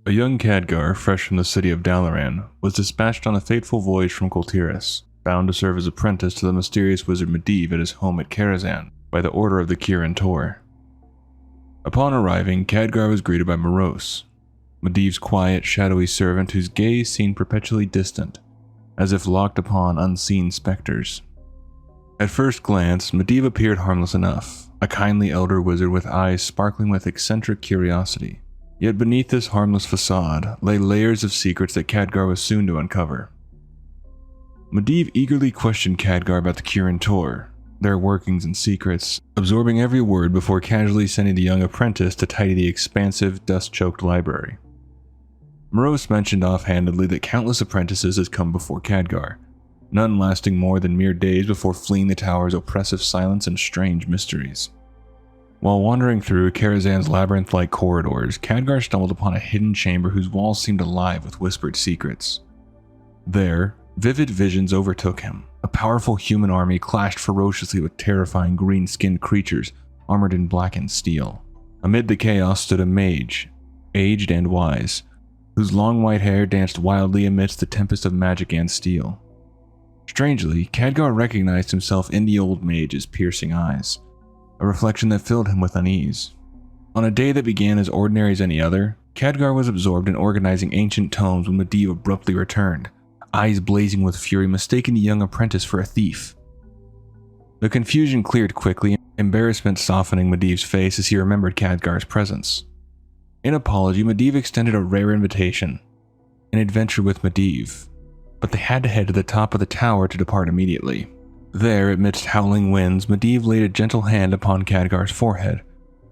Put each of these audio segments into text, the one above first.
A young Khadgar, fresh from the city of Dalaran, was dispatched on a fateful voyage from Koltiris, bound to serve as apprentice to the mysterious wizard Medivh at his home at Karazhan by the order of the Kirin Tor. Upon arriving, Khadgar was greeted by Morose, Medivh's quiet, shadowy servant whose gaze seemed perpetually distant, as if locked upon unseen specters. At first glance, Medivh appeared harmless enough, a kindly elder wizard with eyes sparkling with eccentric curiosity. Yet beneath this harmless facade lay layers of secrets that Khadgar was soon to uncover. Medivh eagerly questioned Khadgar about the Kirin Tor, their workings and secrets, absorbing every word before casually sending the young apprentice to tidy the expansive, dust-choked library. Morose mentioned offhandedly that countless apprentices had come before Khadgar, none lasting more than mere days before fleeing the tower's oppressive silence and strange mysteries. While wandering through Karazhan's labyrinth-like corridors, Khadgar stumbled upon a hidden chamber whose walls seemed alive with whispered secrets. There, vivid visions overtook him. A powerful human army clashed ferociously with terrifying green-skinned creatures armored in blackened steel. Amid the chaos stood a mage, aged and wise, whose long white hair danced wildly amidst the tempest of magic and steel. Strangely, Khadgar recognized himself in the old mage's piercing eyes, a reflection that filled him with unease. On a day that began as ordinary as any other, Khadgar was absorbed in organizing ancient tomes when Medivh abruptly returned, eyes blazing with fury, mistaking the young apprentice for a thief. The confusion cleared quickly, embarrassment softening Medivh's face as he remembered Khadgar's presence. In apology, Medivh extended a rare invitation, an adventure with Medivh, but they had to head to the top of the tower to depart immediately. There, amidst howling winds, Medivh laid a gentle hand upon Khadgar's forehead,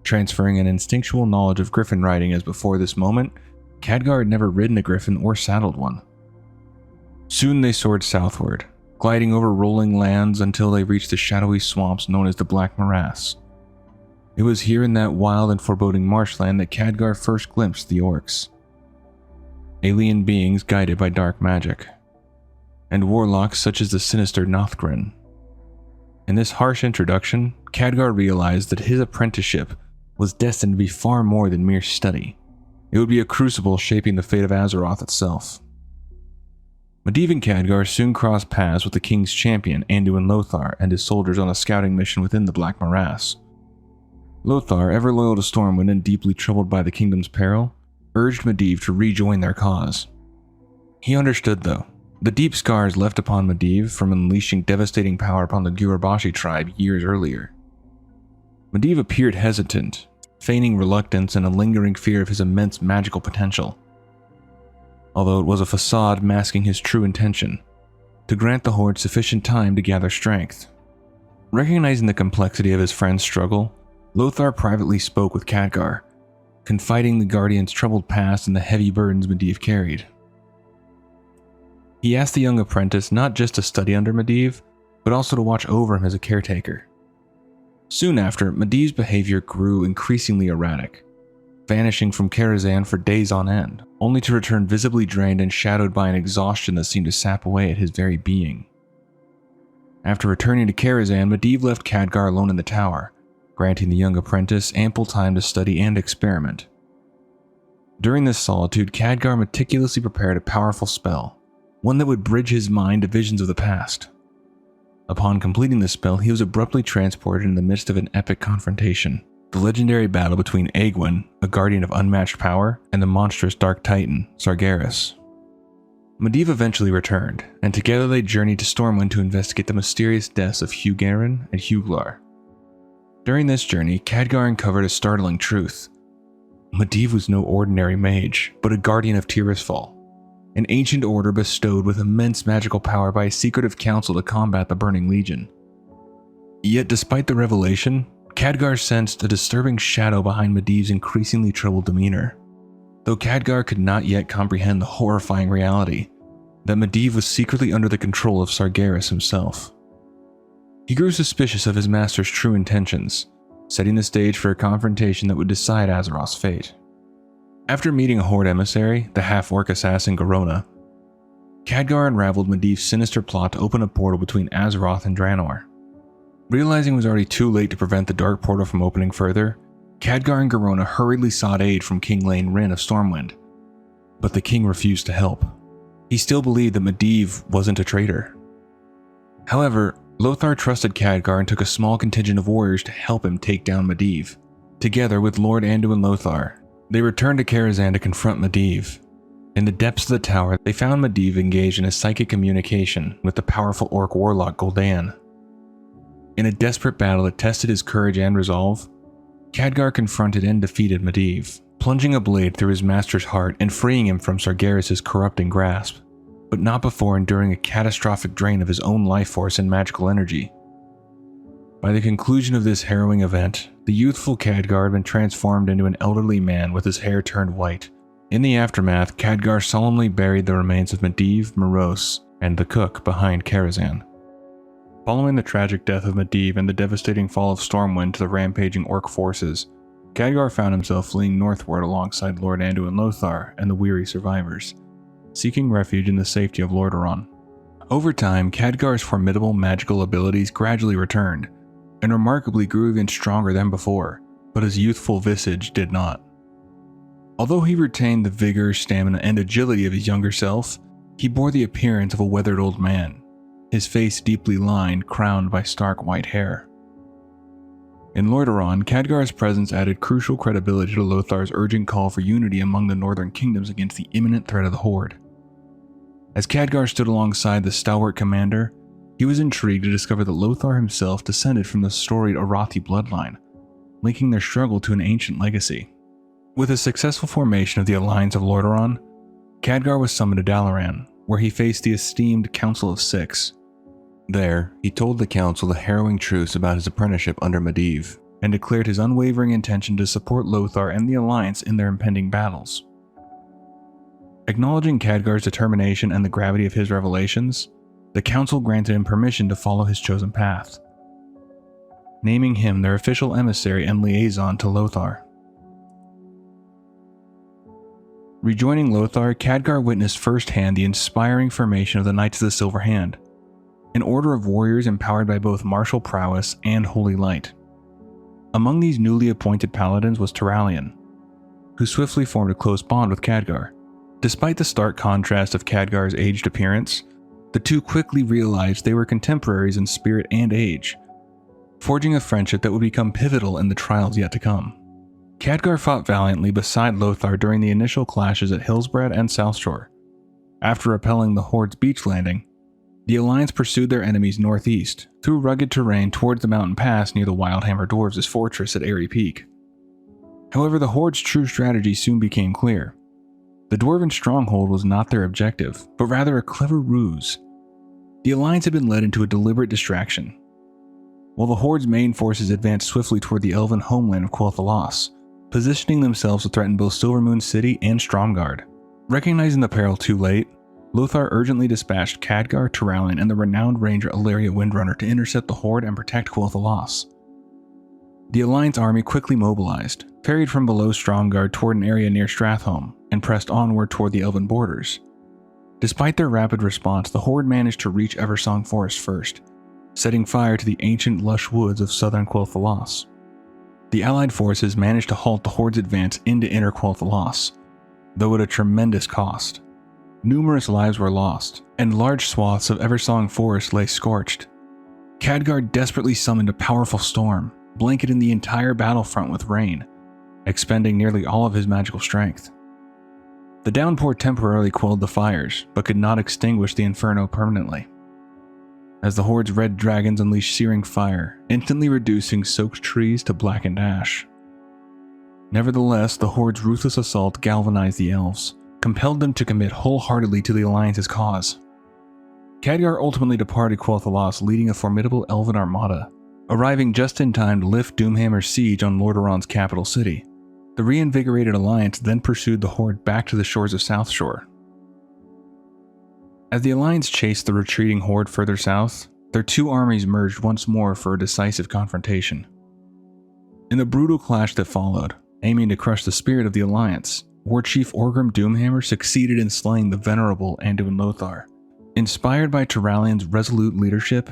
transferring an instinctual knowledge of griffin riding as before this moment, Khadgar had never ridden a griffin or saddled one. Soon they soared southward, gliding over rolling lands until they reached the shadowy swamps known as the Black Morass. It was here in that wild and foreboding marshland that Khadgar first glimpsed the orcs. Alien beings guided by dark magic, and warlocks such as the sinister Nothgrin. In this harsh introduction, Khadgar realized that his apprenticeship was destined to be far more than mere study. It would be a crucible shaping the fate of Azeroth itself. Medivh and Khadgar soon crossed paths with the king's champion, Anduin Lothar, and his soldiers on a scouting mission within the Black Morass. Lothar, ever loyal to Stormwind and deeply troubled by the kingdom's peril, urged Medivh to rejoin their cause. He understood, though, the deep scars left upon Medivh from unleashing devastating power upon the Gyurabashi tribe years earlier. Medivh appeared hesitant, feigning reluctance and a lingering fear of his immense magical potential, although it was a facade masking his true intention, to grant the Horde sufficient time to gather strength. Recognizing the complexity of his friend's struggle, Lothar privately spoke with Khadgar, confiding the Guardian's troubled past and the heavy burdens Medivh carried. He asked the young apprentice not just to study under Medivh, but also to watch over him as a caretaker. Soon after, Medivh's behavior grew increasingly erratic, vanishing from Karazhan for days on end, only to return visibly drained and shadowed by an exhaustion that seemed to sap away at his very being. After returning to Karazhan, Medivh left Khadgar alone in the tower, granting the young apprentice ample time to study and experiment. During this solitude, Khadgar meticulously prepared a powerful spell, one that would bridge his mind to visions of the past. Upon completing the spell, he was abruptly transported in the midst of an epic confrontation, the legendary battle between Aegwynn, a guardian of unmatched power, and the monstrous Dark Titan, Sargeras. Medivh eventually returned, and together they journeyed to Stormwind to investigate the mysterious deaths of Hugarin and Huglar. During this journey, Khadgar uncovered a startling truth. Medivh was no ordinary mage, but a guardian of Tirisfal, an ancient order bestowed with immense magical power by a secretive council to combat the Burning Legion. Yet despite the revelation, Khadgar sensed a disturbing shadow behind Medivh's increasingly troubled demeanor, though Khadgar could not yet comprehend the horrifying reality that Medivh was secretly under the control of Sargeras himself. He grew suspicious of his master's true intentions, setting the stage for a confrontation that would decide Azeroth's fate. After meeting a Horde emissary, the half-orc assassin Garona, Khadgar unraveled Medivh's sinister plot to open a portal between Azeroth and Draenor. Realizing it was already too late to prevent the dark portal from opening further, Khadgar and Garona hurriedly sought aid from King Lane Wrynn of Stormwind, but the king refused to help. He still believed that Medivh wasn't a traitor. However, Lothar trusted Khadgar and took a small contingent of warriors to help him take down Medivh. Together with Lord Anduin Lothar, they returned to Karazhan to confront Medivh. In the depths of the tower, they found Medivh engaged in a psychic communication with the powerful orc warlock Gul'dan. In a desperate battle that tested his courage and resolve, Khadgar confronted and defeated Medivh, plunging a blade through his master's heart and freeing him from Sargeras' corrupting grasp, but not before enduring a catastrophic drain of his own life force and magical energy. By the conclusion of this harrowing event, the youthful Khadgar had been transformed into an elderly man with his hair turned white. In the aftermath, Khadgar solemnly buried the remains of Medivh, Morose, and the cook behind Karazhan. Following the tragic death of Medivh and the devastating fall of Stormwind to the rampaging orc forces, Khadgar found himself fleeing northward alongside Lord Anduin Lothar and the weary survivors, seeking refuge in the safety of Lordaeron. Over time, Khadgar's formidable magical abilities gradually returned, and remarkably grew even stronger than before, but his youthful visage did not. Although he retained the vigor, stamina, and agility of his younger self, he bore the appearance of a weathered old man, his face deeply lined, crowned by stark white hair. In Lordaeron, Khadgar's presence added crucial credibility to Lothar's urgent call for unity among the northern kingdoms against the imminent threat of the Horde. As Khadgar stood alongside the stalwart commander, he was intrigued to discover that Lothar himself descended from the storied Arathi bloodline, linking their struggle to an ancient legacy. With the successful formation of the Alliance of Lordaeron, Khadgar was summoned to Dalaran, where he faced the esteemed Council of Six. There, he told the council the harrowing truths about his apprenticeship under Medivh, and declared his unwavering intention to support Lothar and the Alliance in their impending battles. Acknowledging Khadgar's determination and the gravity of his revelations, the council granted him permission to follow his chosen path, naming him their official emissary and liaison to Lothar. Rejoining Lothar, Khadgar witnessed firsthand the inspiring formation of the Knights of the Silver Hand, an order of warriors empowered by both martial prowess and holy light. Among these newly appointed paladins was Turalyon, who swiftly formed a close bond with Khadgar. Despite the stark contrast of Khadgar's aged appearance, the two quickly realized they were contemporaries in spirit and age, forging a friendship that would become pivotal in the trials yet to come. Khadgar fought valiantly beside Lothar during the initial clashes at Hillsbrad and Southshore. After repelling the Horde's beach landing, the Alliance pursued their enemies northeast, through rugged terrain towards the mountain pass near the Wildhammer Dwarves' fortress at Airy Peak. However, the Horde's true strategy soon became clear. The Dwarven stronghold was not their objective, but rather a clever ruse. The Alliance had been led into a deliberate distraction. While the Horde's main forces advanced swiftly toward the elven homeland of Quel'Thalas, positioning themselves to threaten both Silvermoon City and Stromgarde. Recognizing the peril too late, Lothar urgently dispatched Khadgar, Turalyon, and the renowned ranger Alleria Windrunner to intercept the Horde and protect Quel'Thalas. The Alliance army quickly mobilized, ferried from below Stromgarde toward an area near Stratholme, and pressed onward toward the elven borders. Despite their rapid response, the Horde managed to reach Eversong Forest first, setting fire to the ancient lush woods of southern Quel'Thalas. The allied forces managed to halt the Horde's advance into inner Quel'Thalas, though at a tremendous cost. Numerous lives were lost, and large swaths of Eversong Forest lay scorched. Khadgar desperately summoned a powerful storm, blanketing the entire battlefront with rain, expending nearly all of his magical strength. The downpour temporarily quelled the fires, but could not extinguish the inferno permanently, as the Horde's red dragons unleashed searing fire, instantly reducing soaked trees to blackened ash. Nevertheless, the Horde's ruthless assault galvanized the elves, compelled them to commit wholeheartedly to the Alliance's cause. Khadgar ultimately departed Quel'Thalas leading a formidable elven armada, arriving just in time to lift Doomhammer's siege on Lordaeron's capital city. The reinvigorated Alliance then pursued the Horde back to the shores of Southshore. As the Alliance chased the retreating Horde further south, their two armies merged once more for a decisive confrontation. In the brutal clash that followed, aiming to crush the spirit of the Alliance, War Chief Orgrim Doomhammer succeeded in slaying the venerable Anduin Lothar. Inspired by Turalyon's resolute leadership,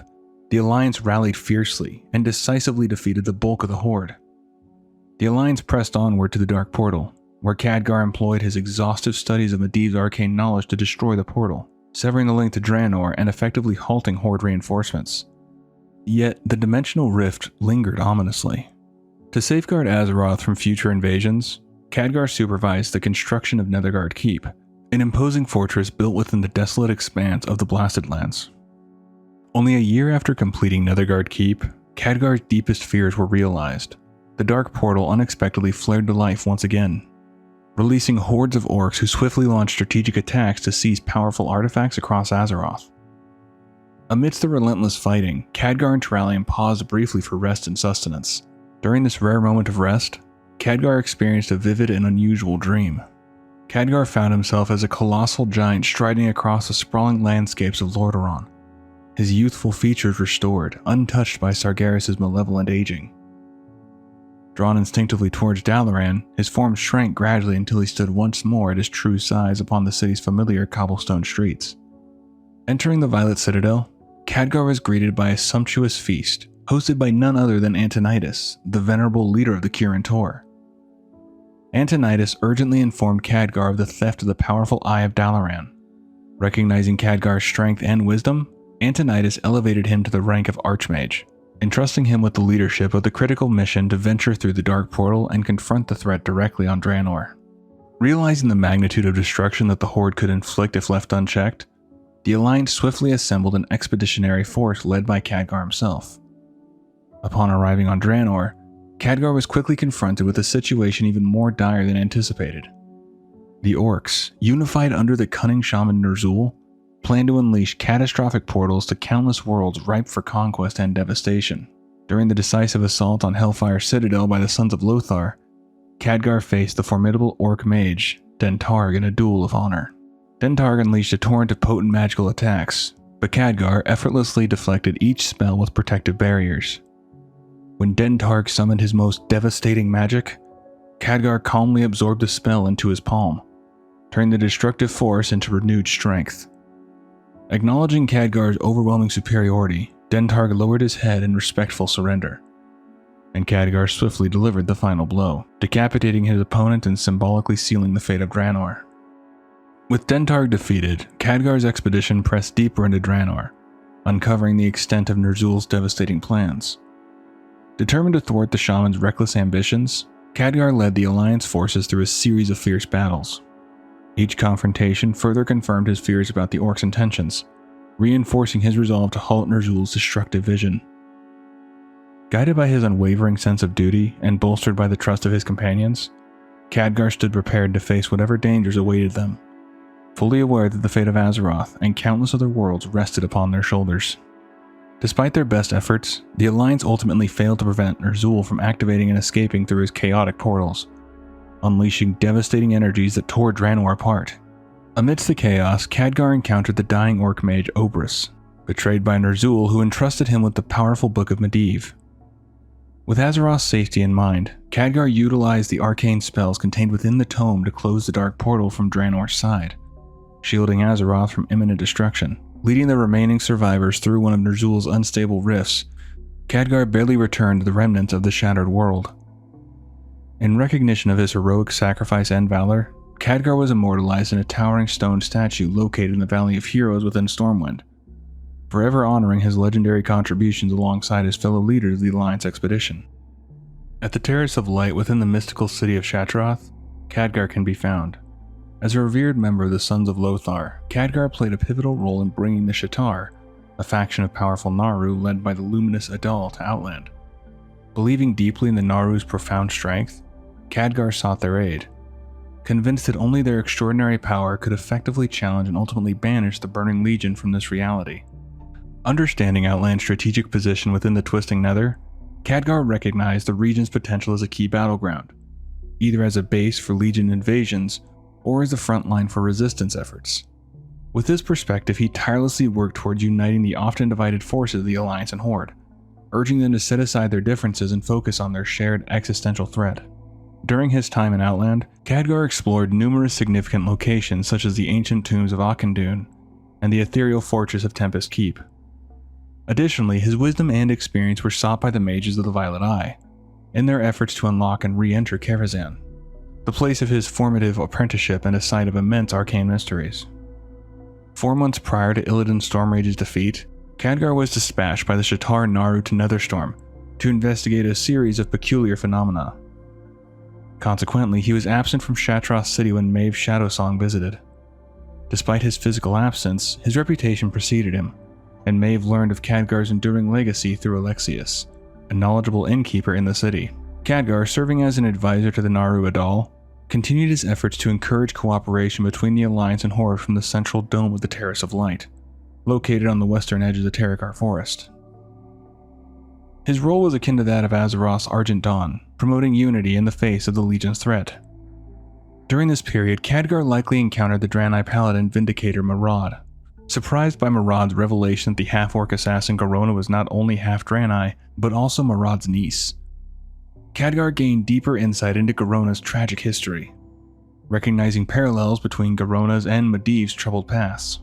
the Alliance rallied fiercely and decisively defeated the bulk of the Horde. The Alliance pressed onward to the Dark Portal, where Khadgar employed his exhaustive studies of Medivh's arcane knowledge to destroy the portal, severing the link to Draenor and effectively halting Horde reinforcements. Yet, the dimensional rift lingered ominously. To safeguard Azeroth from future invasions, Khadgar supervised the construction of Netherguard Keep, an imposing fortress built within the desolate expanse of the Blasted Lands. Only a year after completing Netherguard Keep, Khadgar's deepest fears were realized. The dark portal unexpectedly flared to life once again, releasing hordes of orcs who swiftly launched strategic attacks to seize powerful artifacts across Azeroth. Amidst the relentless fighting, Khadgar and Turalyon paused briefly for rest and sustenance. During this rare moment of rest, Khadgar experienced a vivid and unusual dream. Khadgar found himself as a colossal giant striding across the sprawling landscapes of Lordaeron, his youthful features restored, untouched by Sargeras' malevolent aging. Drawn instinctively towards Dalaran, his form shrank gradually until he stood once more at his true size upon the city's familiar cobblestone streets. Entering the Violet Citadel, Khadgar was greeted by a sumptuous feast, hosted by none other than Antonidas, the venerable leader of the Kirin Tor. Antonidas urgently informed Khadgar of the theft of the powerful Eye of Dalaran. Recognizing Khadgar's strength and wisdom, Antonidas elevated him to the rank of Archmage, entrusting him with the leadership of the critical mission to venture through the Dark Portal and confront the threat directly on Draenor. Realizing the magnitude of destruction that the Horde could inflict if left unchecked, the Alliance swiftly assembled an expeditionary force led by Khadgar himself. Upon arriving on Draenor, Khadgar was quickly confronted with a situation even more dire than anticipated. The Orcs, unified under the cunning shaman Ner'zhul, planned to unleash catastrophic portals to countless worlds ripe for conquest and devastation. During the decisive assault on Hellfire Citadel by the Sons of Lothar, Khadgar faced the formidable Orc mage, Dentarg, in a duel of honor. Dentarg unleashed a torrent of potent magical attacks, but Khadgar effortlessly deflected each spell with protective barriers. When Dentarg summoned his most devastating magic, Khadgar calmly absorbed the spell into his palm, turning the destructive force into renewed strength. Acknowledging Khadgar's overwhelming superiority, Dentarg lowered his head in respectful surrender, and Khadgar swiftly delivered the final blow, decapitating his opponent and symbolically sealing the fate of Draenor. With Dentarg defeated, Khadgar's expedition pressed deeper into Draenor, uncovering the extent of Ner'zhul's devastating plans. Determined to thwart the shaman's reckless ambitions, Khadgar led the Alliance forces through a series of fierce battles. Each confrontation further confirmed his fears about the Orcs' intentions, reinforcing his resolve to halt Ner'zhul's destructive vision. Guided by his unwavering sense of duty and bolstered by the trust of his companions, Khadgar stood prepared to face whatever dangers awaited them, fully aware that the fate of Azeroth and countless other worlds rested upon their shoulders. Despite their best efforts, the Alliance ultimately failed to prevent Ner'zhul from activating and escaping through his chaotic portals, unleashing devastating energies that tore Draenor apart. Amidst the chaos, Khadgar encountered the dying Orc mage Obrys, betrayed by Ner'zhul, who entrusted him with the powerful Book of Medivh. With Azeroth's safety in mind, Khadgar utilized the arcane spells contained within the tome to close the dark portal from Draenor's side, shielding Azeroth from imminent destruction. Leading the remaining survivors through one of Ner'zhul's unstable rifts, Khadgar barely returned to the remnants of the shattered world. In recognition of his heroic sacrifice and valor, Khadgar was immortalized in a towering stone statue located in the Valley of Heroes within Stormwind, forever honoring his legendary contributions alongside his fellow leaders of the Alliance expedition. At the Terrace of Light within the mystical city of Shattrath, Khadgar can be found. As a revered member of the Sons of Lothar, Khadgar played a pivotal role in bringing the Shattar, a faction of powerful Naaru led by the luminous Adal, to Outland. Believing deeply in the Naaru's profound strength, Khadgar sought their aid, convinced that only their extraordinary power could effectively challenge and ultimately banish the Burning Legion from this reality. Understanding Outland's strategic position within the Twisting Nether, Khadgar recognized the region's potential as a key battleground, either as a base for Legion invasions or as a front line for resistance efforts. With this perspective, he tirelessly worked towards uniting the often divided forces of the Alliance and Horde, urging them to set aside their differences and focus on their shared existential threat. During his time in Outland, Khadgar explored numerous significant locations such as the ancient tombs of Auchindoun and the ethereal fortress of Tempest Keep. Additionally, his wisdom and experience were sought by the mages of the Violet Eye in their efforts to unlock and re-enter Karazhan. the place of his formative apprenticeship and a site of immense arcane mysteries. 4 months prior to Illidan's Stormrage's defeat, Khadgar was dispatched by the Shatar Naru to Netherstorm to investigate a series of peculiar phenomena. Consequently, he was absent from Shatroth City when Maeve's Shadowsong visited. Despite his physical absence, his reputation preceded him, and Maeve learned of Khadgar's enduring legacy through Alexius, a knowledgeable innkeeper in the city. Khadgar, serving as an advisor to the Naru Adal, continued his efforts to encourage cooperation between the Alliance and Horde from the central dome of the Terrace of Light, located on the western edge of the Terracar Forest. His role was akin to that of Azeroth's Argent Dawn, promoting unity in the face of the Legion's threat. During this period, Khadgar likely encountered the Draenei Paladin Vindicator Marad. Surprised by Marad's revelation that the half-orc assassin Garona was not only half Draenei, but also Marad's niece, Khadgar gained deeper insight into Garona's tragic history. Recognizing parallels between Garona's and Medivh's troubled pasts,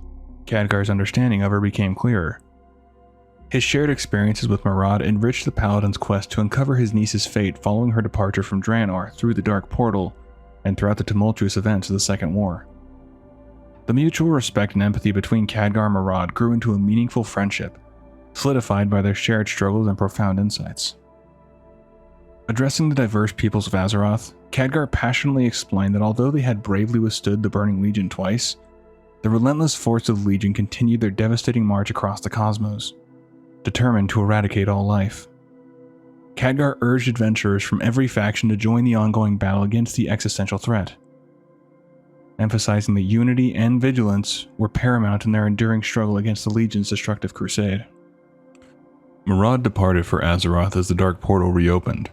Khadgar's understanding of her became clearer. His shared experiences with Marad enriched the Paladin's quest to uncover his niece's fate following her departure from Draenor through the Dark Portal and throughout the tumultuous events of the Second War. The mutual respect and empathy between Khadgar and Marad grew into a meaningful friendship, solidified by their shared struggles and profound insights. Addressing the diverse peoples of Azeroth, Khadgar passionately explained that although they had bravely withstood the Burning Legion twice, the relentless force of the Legion continued their devastating march across the cosmos, determined to eradicate all life. Khadgar urged adventurers from every faction to join the ongoing battle against the existential threat, emphasizing that unity and vigilance were paramount in their enduring struggle against the Legion's destructive crusade. Marad departed for Azeroth as the Dark Portal reopened,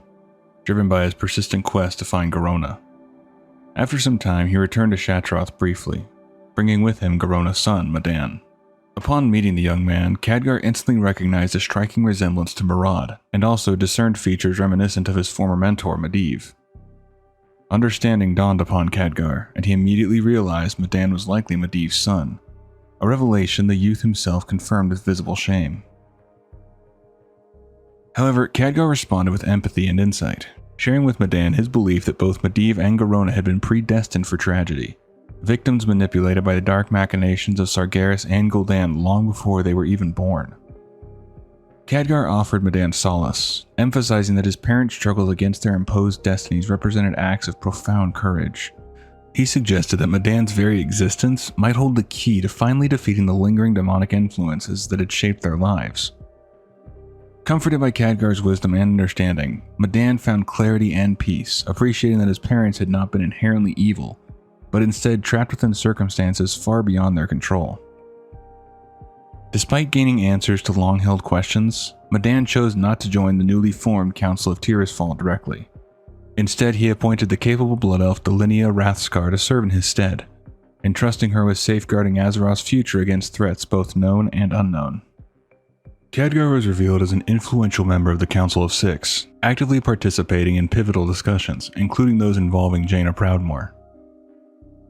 driven by his persistent quest to find Garona. After some time, he returned to Shatroth briefly, bringing with him Garona's son, Madan. Upon meeting the young man, Khadgar instantly recognized a striking resemblance to Marad, and also discerned features reminiscent of his former mentor, Medivh. Understanding dawned upon Khadgar, and he immediately realized Madan was likely Medivh's son, a revelation the youth himself confirmed with visible shame. However, Khadgar responded with empathy and insight, sharing with Madan his belief that both Medivh and Garona had been predestined for tragedy, victims manipulated by the dark machinations of Sargeras and Gul'dan long before they were even born. Khadgar offered Madan solace, emphasizing that his parents' struggles against their imposed destinies represented acts of profound courage. He suggested that Madan's very existence might hold the key to finally defeating the lingering demonic influences that had shaped their lives. Comforted by Khadgar's wisdom and understanding, Madan found clarity and peace, appreciating that his parents had not been inherently evil, but instead trapped within circumstances far beyond their control. Despite gaining answers to long-held questions, Madan chose not to join the newly formed Council of Tirisfal directly. Instead, he appointed the capable Blood Elf Delinia Rathskar to serve in his stead, entrusting her with safeguarding Azeroth's future against threats both known and unknown. Khadgar was revealed as an influential member of the Council of Six, actively participating in pivotal discussions, including those involving Jaina Proudmoore.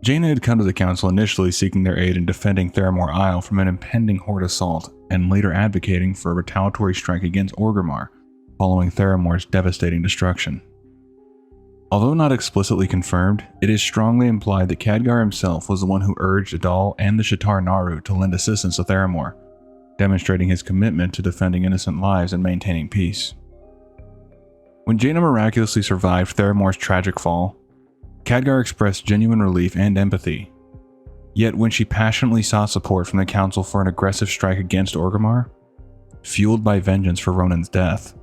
Jaina had come to the council initially seeking their aid in defending Theramore Isle from an impending Horde assault, and later advocating for a retaliatory strike against Orgrimmar, following Theramore's devastating destruction. Although not explicitly confirmed, it is strongly implied that Khadgar himself was the one who urged Adal and the Shatar Naru to lend assistance to Theramore, demonstrating his commitment to defending innocent lives and maintaining peace. When Jaina miraculously survived Theramore's tragic fall, Khadgar expressed genuine relief and empathy. Yet when she passionately sought support from the council for an aggressive strike against Orgrimmar, fueled by vengeance for Ronan's death,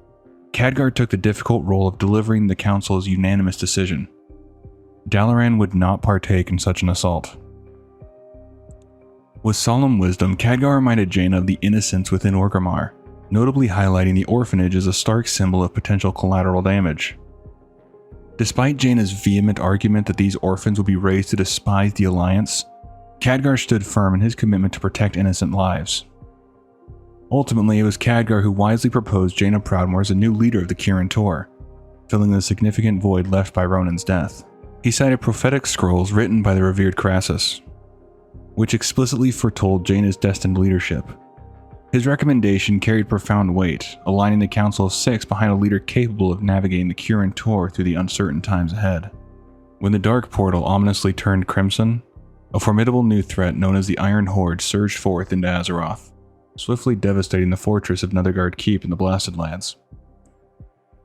Khadgar took the difficult role of delivering the council's unanimous decision. Dalaran would not partake in such an assault. With solemn wisdom, Khadgar reminded Jaina of the innocence within Orgrimmar, notably highlighting the orphanage as a stark symbol of potential collateral damage. Despite Jaina's vehement argument that these orphans would be raised to despise the Alliance, Khadgar stood firm in his commitment to protect innocent lives. Ultimately, it was Khadgar who wisely proposed Jaina Proudmoore as a new leader of the Kirin Tor, filling the significant void left by Ronan's death. He cited prophetic scrolls written by the revered Crassus, which explicitly foretold Jaina's destined leadership. His recommendation carried profound weight, aligning the Council of Six behind a leader capable of navigating the Kirin Tor through the uncertain times ahead. When the dark portal ominously turned crimson, a formidable new threat known as the Iron Horde surged forth into Azeroth, swiftly devastating the fortress of Netherguard Keep in the Blasted Lands.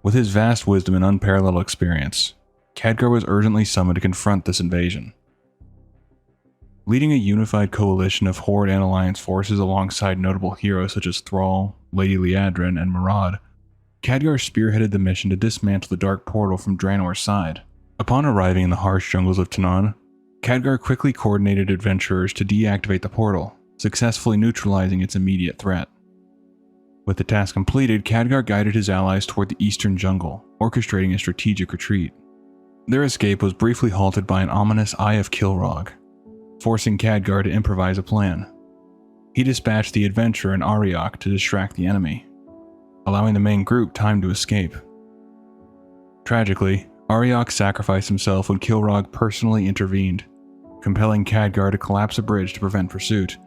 With his vast wisdom and unparalleled experience, Khadgar was urgently summoned to confront this invasion. Leading a unified coalition of Horde and Alliance forces alongside notable heroes such as Thrall, Lady Liadrin, and Maraud, Khadgar spearheaded the mission to dismantle the dark portal from Draenor's side. Upon arriving in the harsh jungles of Tanaan, Khadgar quickly coordinated adventurers to deactivate the portal, successfully neutralizing its immediate threat. With the task completed, Khadgar guided his allies toward the eastern jungle, orchestrating a strategic retreat. Their escape was briefly halted by an ominous Eye of Kilrogg, forcing Khadgar to improvise a plan. He dispatched the adventurer and Ariok to distract the enemy, allowing the main group time to escape. Tragically, Ariok sacrificed himself when Kilrogg personally intervened, compelling Khadgar to collapse a bridge to prevent pursuit.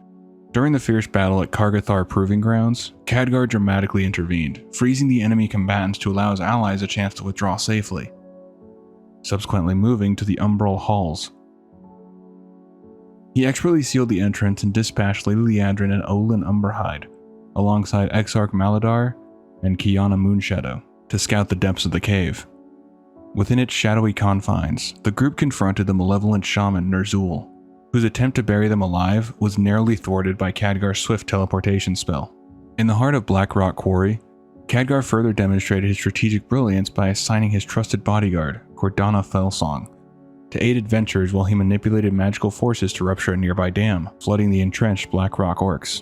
During the fierce battle at Kargathar Proving Grounds, Khadgar dramatically intervened, freezing the enemy combatants to allow his allies a chance to withdraw safely, subsequently moving to the Umbral Halls. He expertly sealed the entrance and dispatched Lady Liadrin and Olin Umberhide, alongside Exarch Maladar and Kiana Moonshadow, to scout the depths of the cave. Within its shadowy confines, the group confronted the malevolent shaman Ner'zhul, whose attempt to bury them alive was narrowly thwarted by Khadgar's swift teleportation spell. In the heart of Black Rock Quarry, Khadgar further demonstrated his strategic brilliance by assigning his trusted bodyguard, Cordana Fellsong, to aid adventurers while he manipulated magical forces to rupture a nearby dam, flooding the entrenched Black Rock orcs.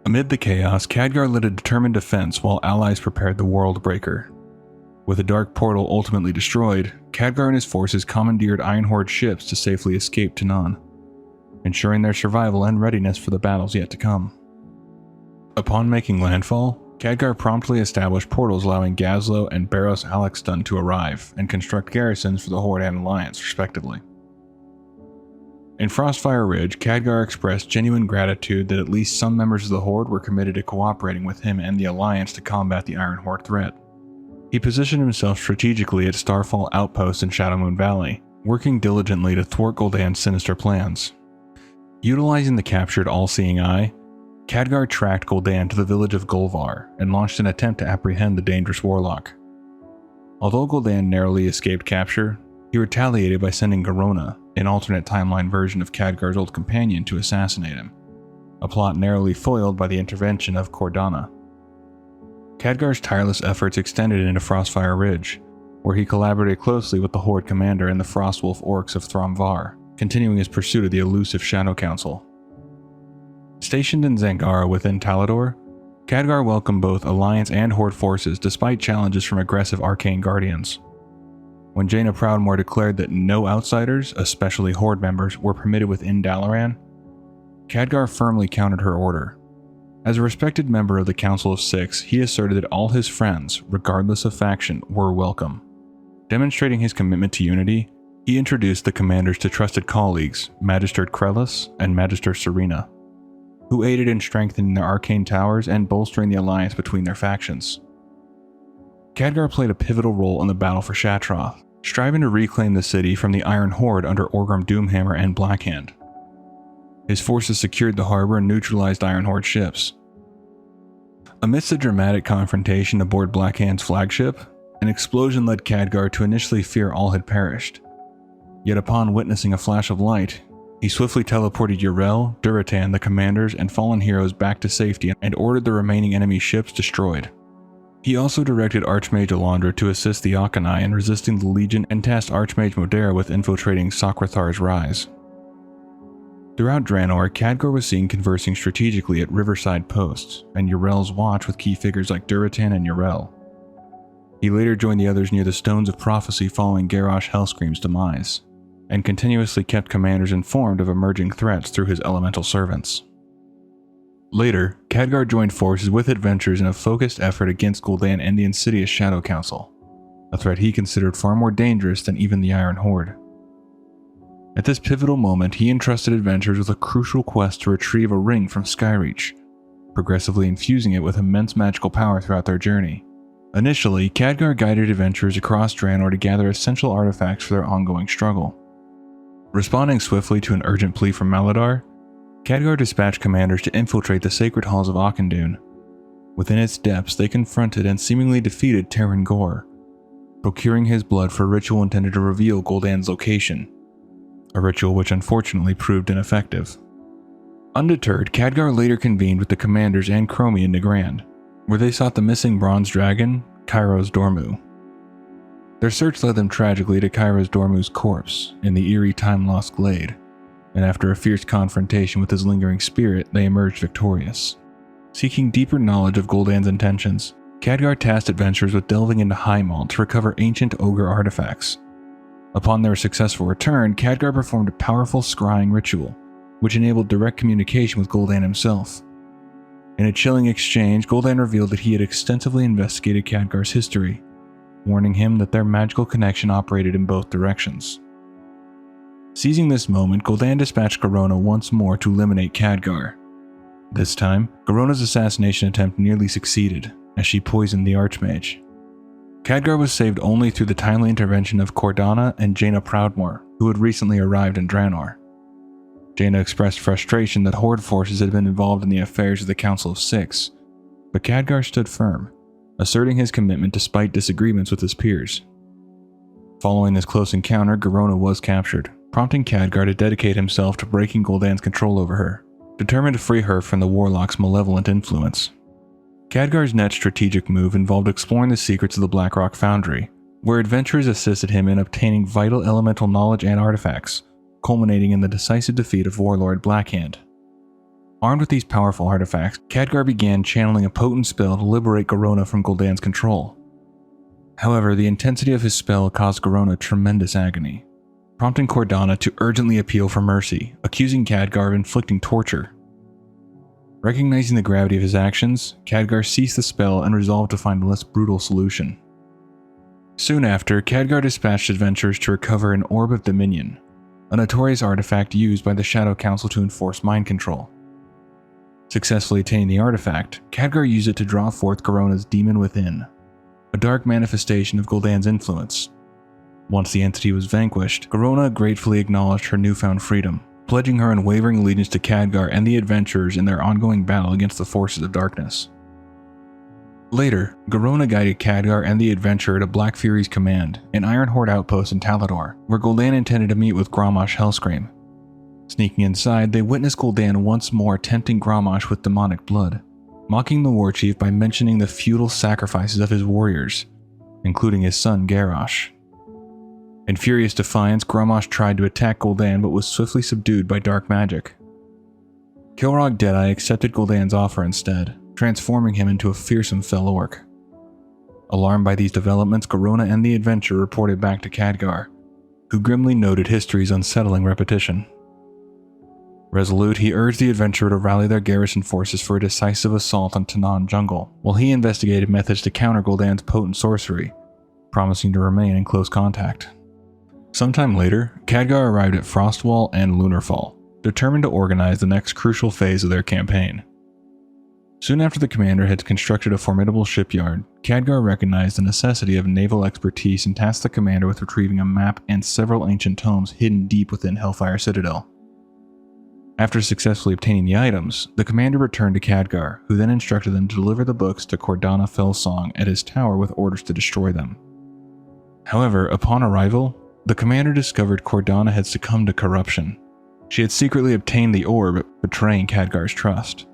Amid the chaos, Khadgar led a determined defense while allies prepared the World Breaker. With the dark portal ultimately destroyed, Khadgar and his forces commandeered Iron Horde ships to safely escape Tanaan, ensuring their survival and readiness for the battles yet to come. Upon making landfall, Khadgar promptly established portals allowing Gazlo and Barros Alexston to arrive and construct garrisons for the Horde and Alliance, respectively. In Frostfire Ridge, Khadgar expressed genuine gratitude that at least some members of the Horde were committed to cooperating with him and the Alliance to combat the Iron Horde threat. He positioned himself strategically at Starfall Outpost in Shadowmoon Valley, working diligently to thwart Gul'dan's sinister plans. Utilizing the captured All-Seeing Eye, Khadgar tracked Gul'dan to the village of Golvar and launched an attempt to apprehend the dangerous warlock. Although Gul'dan narrowly escaped capture, he retaliated by sending Garona, an alternate timeline version of Khadgar's old companion, to assassinate him, a plot narrowly foiled by the intervention of Cordana. Khadgar's tireless efforts extended into Frostfire Ridge, where he collaborated closely with the Horde commander and the Frostwolf orcs of Thramvar, continuing his pursuit of the elusive Shadow Council. Stationed in Zangara within Talador, Khadgar welcomed both Alliance and Horde forces despite challenges from aggressive arcane guardians. When Jaina Proudmoore declared that no outsiders, especially Horde members, were permitted within Dalaran, Khadgar firmly countered her order. As a respected member of the Council of Six, he asserted that all his friends, regardless of faction, were welcome. Demonstrating his commitment to unity, he introduced the commanders to trusted colleagues, Magister Krellis and Magister Serena, who aided in strengthening their arcane towers and bolstering the alliance between their factions. Khadgar played a pivotal role in the battle for Shatroth, striving to reclaim the city from the Iron Horde under Orgrim Doomhammer and Blackhand. His forces secured the harbor and neutralized Iron Horde ships. Amidst a dramatic confrontation aboard Blackhand's flagship, an explosion led Khadgar to initially fear all had perished. Yet upon witnessing a flash of light, he swiftly teleported Yrel, Duratan, the commanders, and fallen heroes back to safety and ordered the remaining enemy ships destroyed. He also directed Archmage Alondra to assist the Akanai in resisting the Legion and tasked Archmage Modera with infiltrating Sokrathar's Rise. Throughout Draenor, Khadgar was seen conversing strategically at riverside posts, and Yrel's watch with key figures like Duratan and Yrel. He later joined the others near the Stones of Prophecy following Garrosh Hellscream's demise, and continuously kept commanders informed of emerging threats through his elemental servants. Later, Khadgar joined forces with adventurers in a focused effort against Gul'dan and the insidious Shadow Council, a threat he considered far more dangerous than even the Iron Horde. At this pivotal moment, he entrusted adventurers with a crucial quest to retrieve a ring from Skyreach, progressively infusing it with immense magical power throughout their journey, Initially, Khadgar guided adventurers across Draenor to gather essential artifacts for their ongoing struggle. Responding swiftly to an urgent plea from Maladar, Khadgar dispatched commanders to infiltrate the sacred halls of Auchindoun. Within its depths, they confronted and seemingly defeated Terran Gore, procuring his blood for a ritual intended to reveal Gul'dan's location, a ritual which unfortunately proved ineffective. Undeterred, Khadgar later convened with the commanders and Chromie in Nagrand, where they sought the missing bronze dragon, Kairos Dormu. Their search led them tragically to Kairos Dormu's corpse in the eerie time-lost glade, and after a fierce confrontation with his lingering spirit, they emerged victorious. Seeking deeper knowledge of Gul'dan's intentions, Khadgar tasked adventurers with delving into Highmaul to recover ancient ogre artifacts. Upon their successful return, Khadgar performed a powerful scrying ritual, which enabled direct communication with Gul'dan himself. In a chilling exchange, Gul'dan revealed that he had extensively investigated Khadgar's history, warning him that their magical connection operated in both directions. Seizing this moment, Gul'dan dispatched Garona once more to eliminate Khadgar. This time, Garona's assassination attempt nearly succeeded, as she poisoned the Archmage. Khadgar was saved only through the timely intervention of Cordana and Jaina Proudmoore, who had recently arrived in Draenor. Jaina expressed frustration that Horde forces had been involved in the affairs of the Council of Six, but Khadgar stood firm, asserting his commitment despite disagreements with his peers. Following this close encounter, Garona was captured, prompting Khadgar to dedicate himself to breaking Gul'dan's control over her, determined to free her from the Warlock's malevolent influence. Khadgar's next strategic move involved exploring the secrets of the Blackrock Foundry, where adventurers assisted him in obtaining vital elemental knowledge and artifacts, culminating in the decisive defeat of Warlord Blackhand. Armed with these powerful artifacts, Khadgar began channeling a potent spell to liberate Garona from Gul'dan's control. However, the intensity of his spell caused Garona tremendous agony, prompting Cordana to urgently appeal for mercy, accusing Khadgar of inflicting torture. Recognizing the gravity of his actions, Khadgar ceased the spell and resolved to find a less brutal solution. Soon after, Khadgar dispatched adventurers to recover an Orb of Dominion, a notorious artifact used by the Shadow Council to enforce mind control. Successfully attaining the artifact, Khadgar used it to draw forth Garona's Demon Within, a dark manifestation of Gul'dan's influence. Once the entity was vanquished, Garona gratefully acknowledged her newfound freedom, pledging her unwavering allegiance to Khadgar and the adventurers in their ongoing battle against the forces of darkness. Later, Garona guided Khadgar and the adventurer to Black Fury's command, an Iron Horde outpost in Talador, where Gul'dan intended to meet with Grommash Hellscream. Sneaking inside, they witnessed Gul'dan once more tempting Grommash with demonic blood, mocking the warchief by mentioning the futile sacrifices of his warriors, including his son Garrosh. In furious defiance, Grommash tried to attack Gul'dan but was swiftly subdued by dark magic. Kilrog Deadeye accepted Gul'dan's offer instead, transforming him into a fearsome fell orc. Alarmed by these developments, Garona and the adventurer reported back to Khadgar, who grimly noted history's unsettling repetition. Resolute, he urged the adventurer to rally their garrison forces for a decisive assault on Tanaan Jungle, while he investigated methods to counter Gul'dan's potent sorcery, promising to remain in close contact. Sometime later, Khadgar arrived at Frostwall and Lunarfall, determined to organize the next crucial phase of their campaign. Soon after the commander had constructed a formidable shipyard, Khadgar recognized the necessity of naval expertise and tasked the commander with retrieving a map and several ancient tomes hidden deep within Hellfire Citadel. After successfully obtaining the items, the commander returned to Khadgar, who then instructed them to deliver the books to Cordana Fellsong at his tower with orders to destroy them. However, upon arrival, the commander discovered Cordana had succumbed to corruption. She had secretly obtained the orb, betraying Khadgar's trust.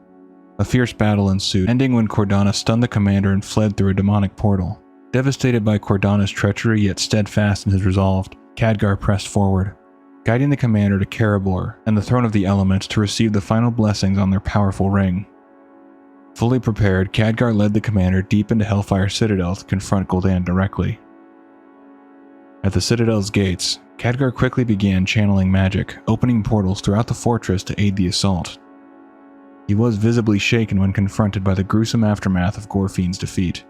A fierce battle ensued, ending when Cordana stunned the commander and fled through a demonic portal. Devastated by Cordana's treachery yet steadfast in his resolve, Khadgar pressed forward, guiding the commander to Karabor and the Throne of the Elements to receive the final blessings on their powerful ring. Fully prepared, Khadgar led the commander deep into Hellfire Citadel to confront Gul'dan directly. At the Citadel's gates, Khadgar quickly began channeling magic, opening portals throughout the fortress to aid the assault. He was visibly shaken when confronted by the gruesome aftermath of Gorfiend's defeat,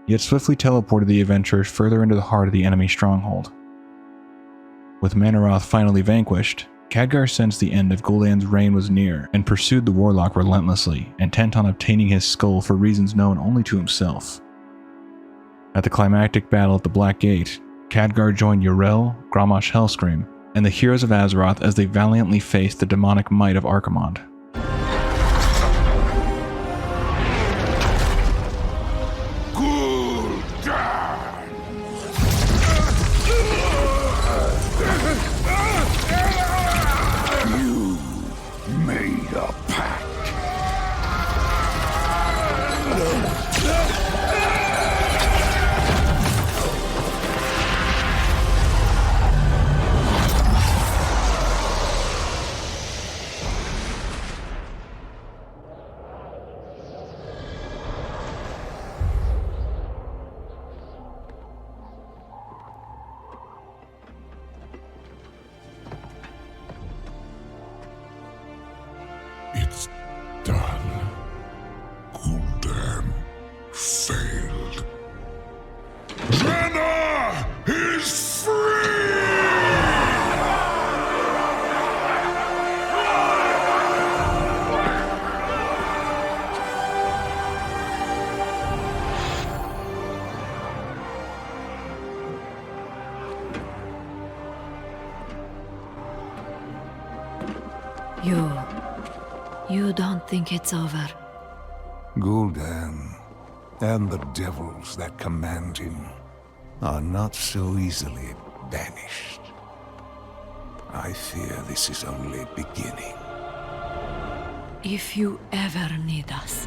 yet swiftly teleported the adventurers further into the heart of the enemy stronghold. With Manaroth finally vanquished, Khadgar sensed the end of Gul'dan's reign was near and pursued the warlock relentlessly, intent on obtaining his skull for reasons known only to himself. At the climactic battle at the Black Gate, Khadgar joined Yrel, Grommash Hellscream, and the heroes of Azeroth as they valiantly faced the demonic might of Archimonde. It's done. Gul'dan failed. Draenor is free! You don't think it's over? Gul'dan and the devils that command him are not so easily banished. I fear this is only beginning. If you ever need us,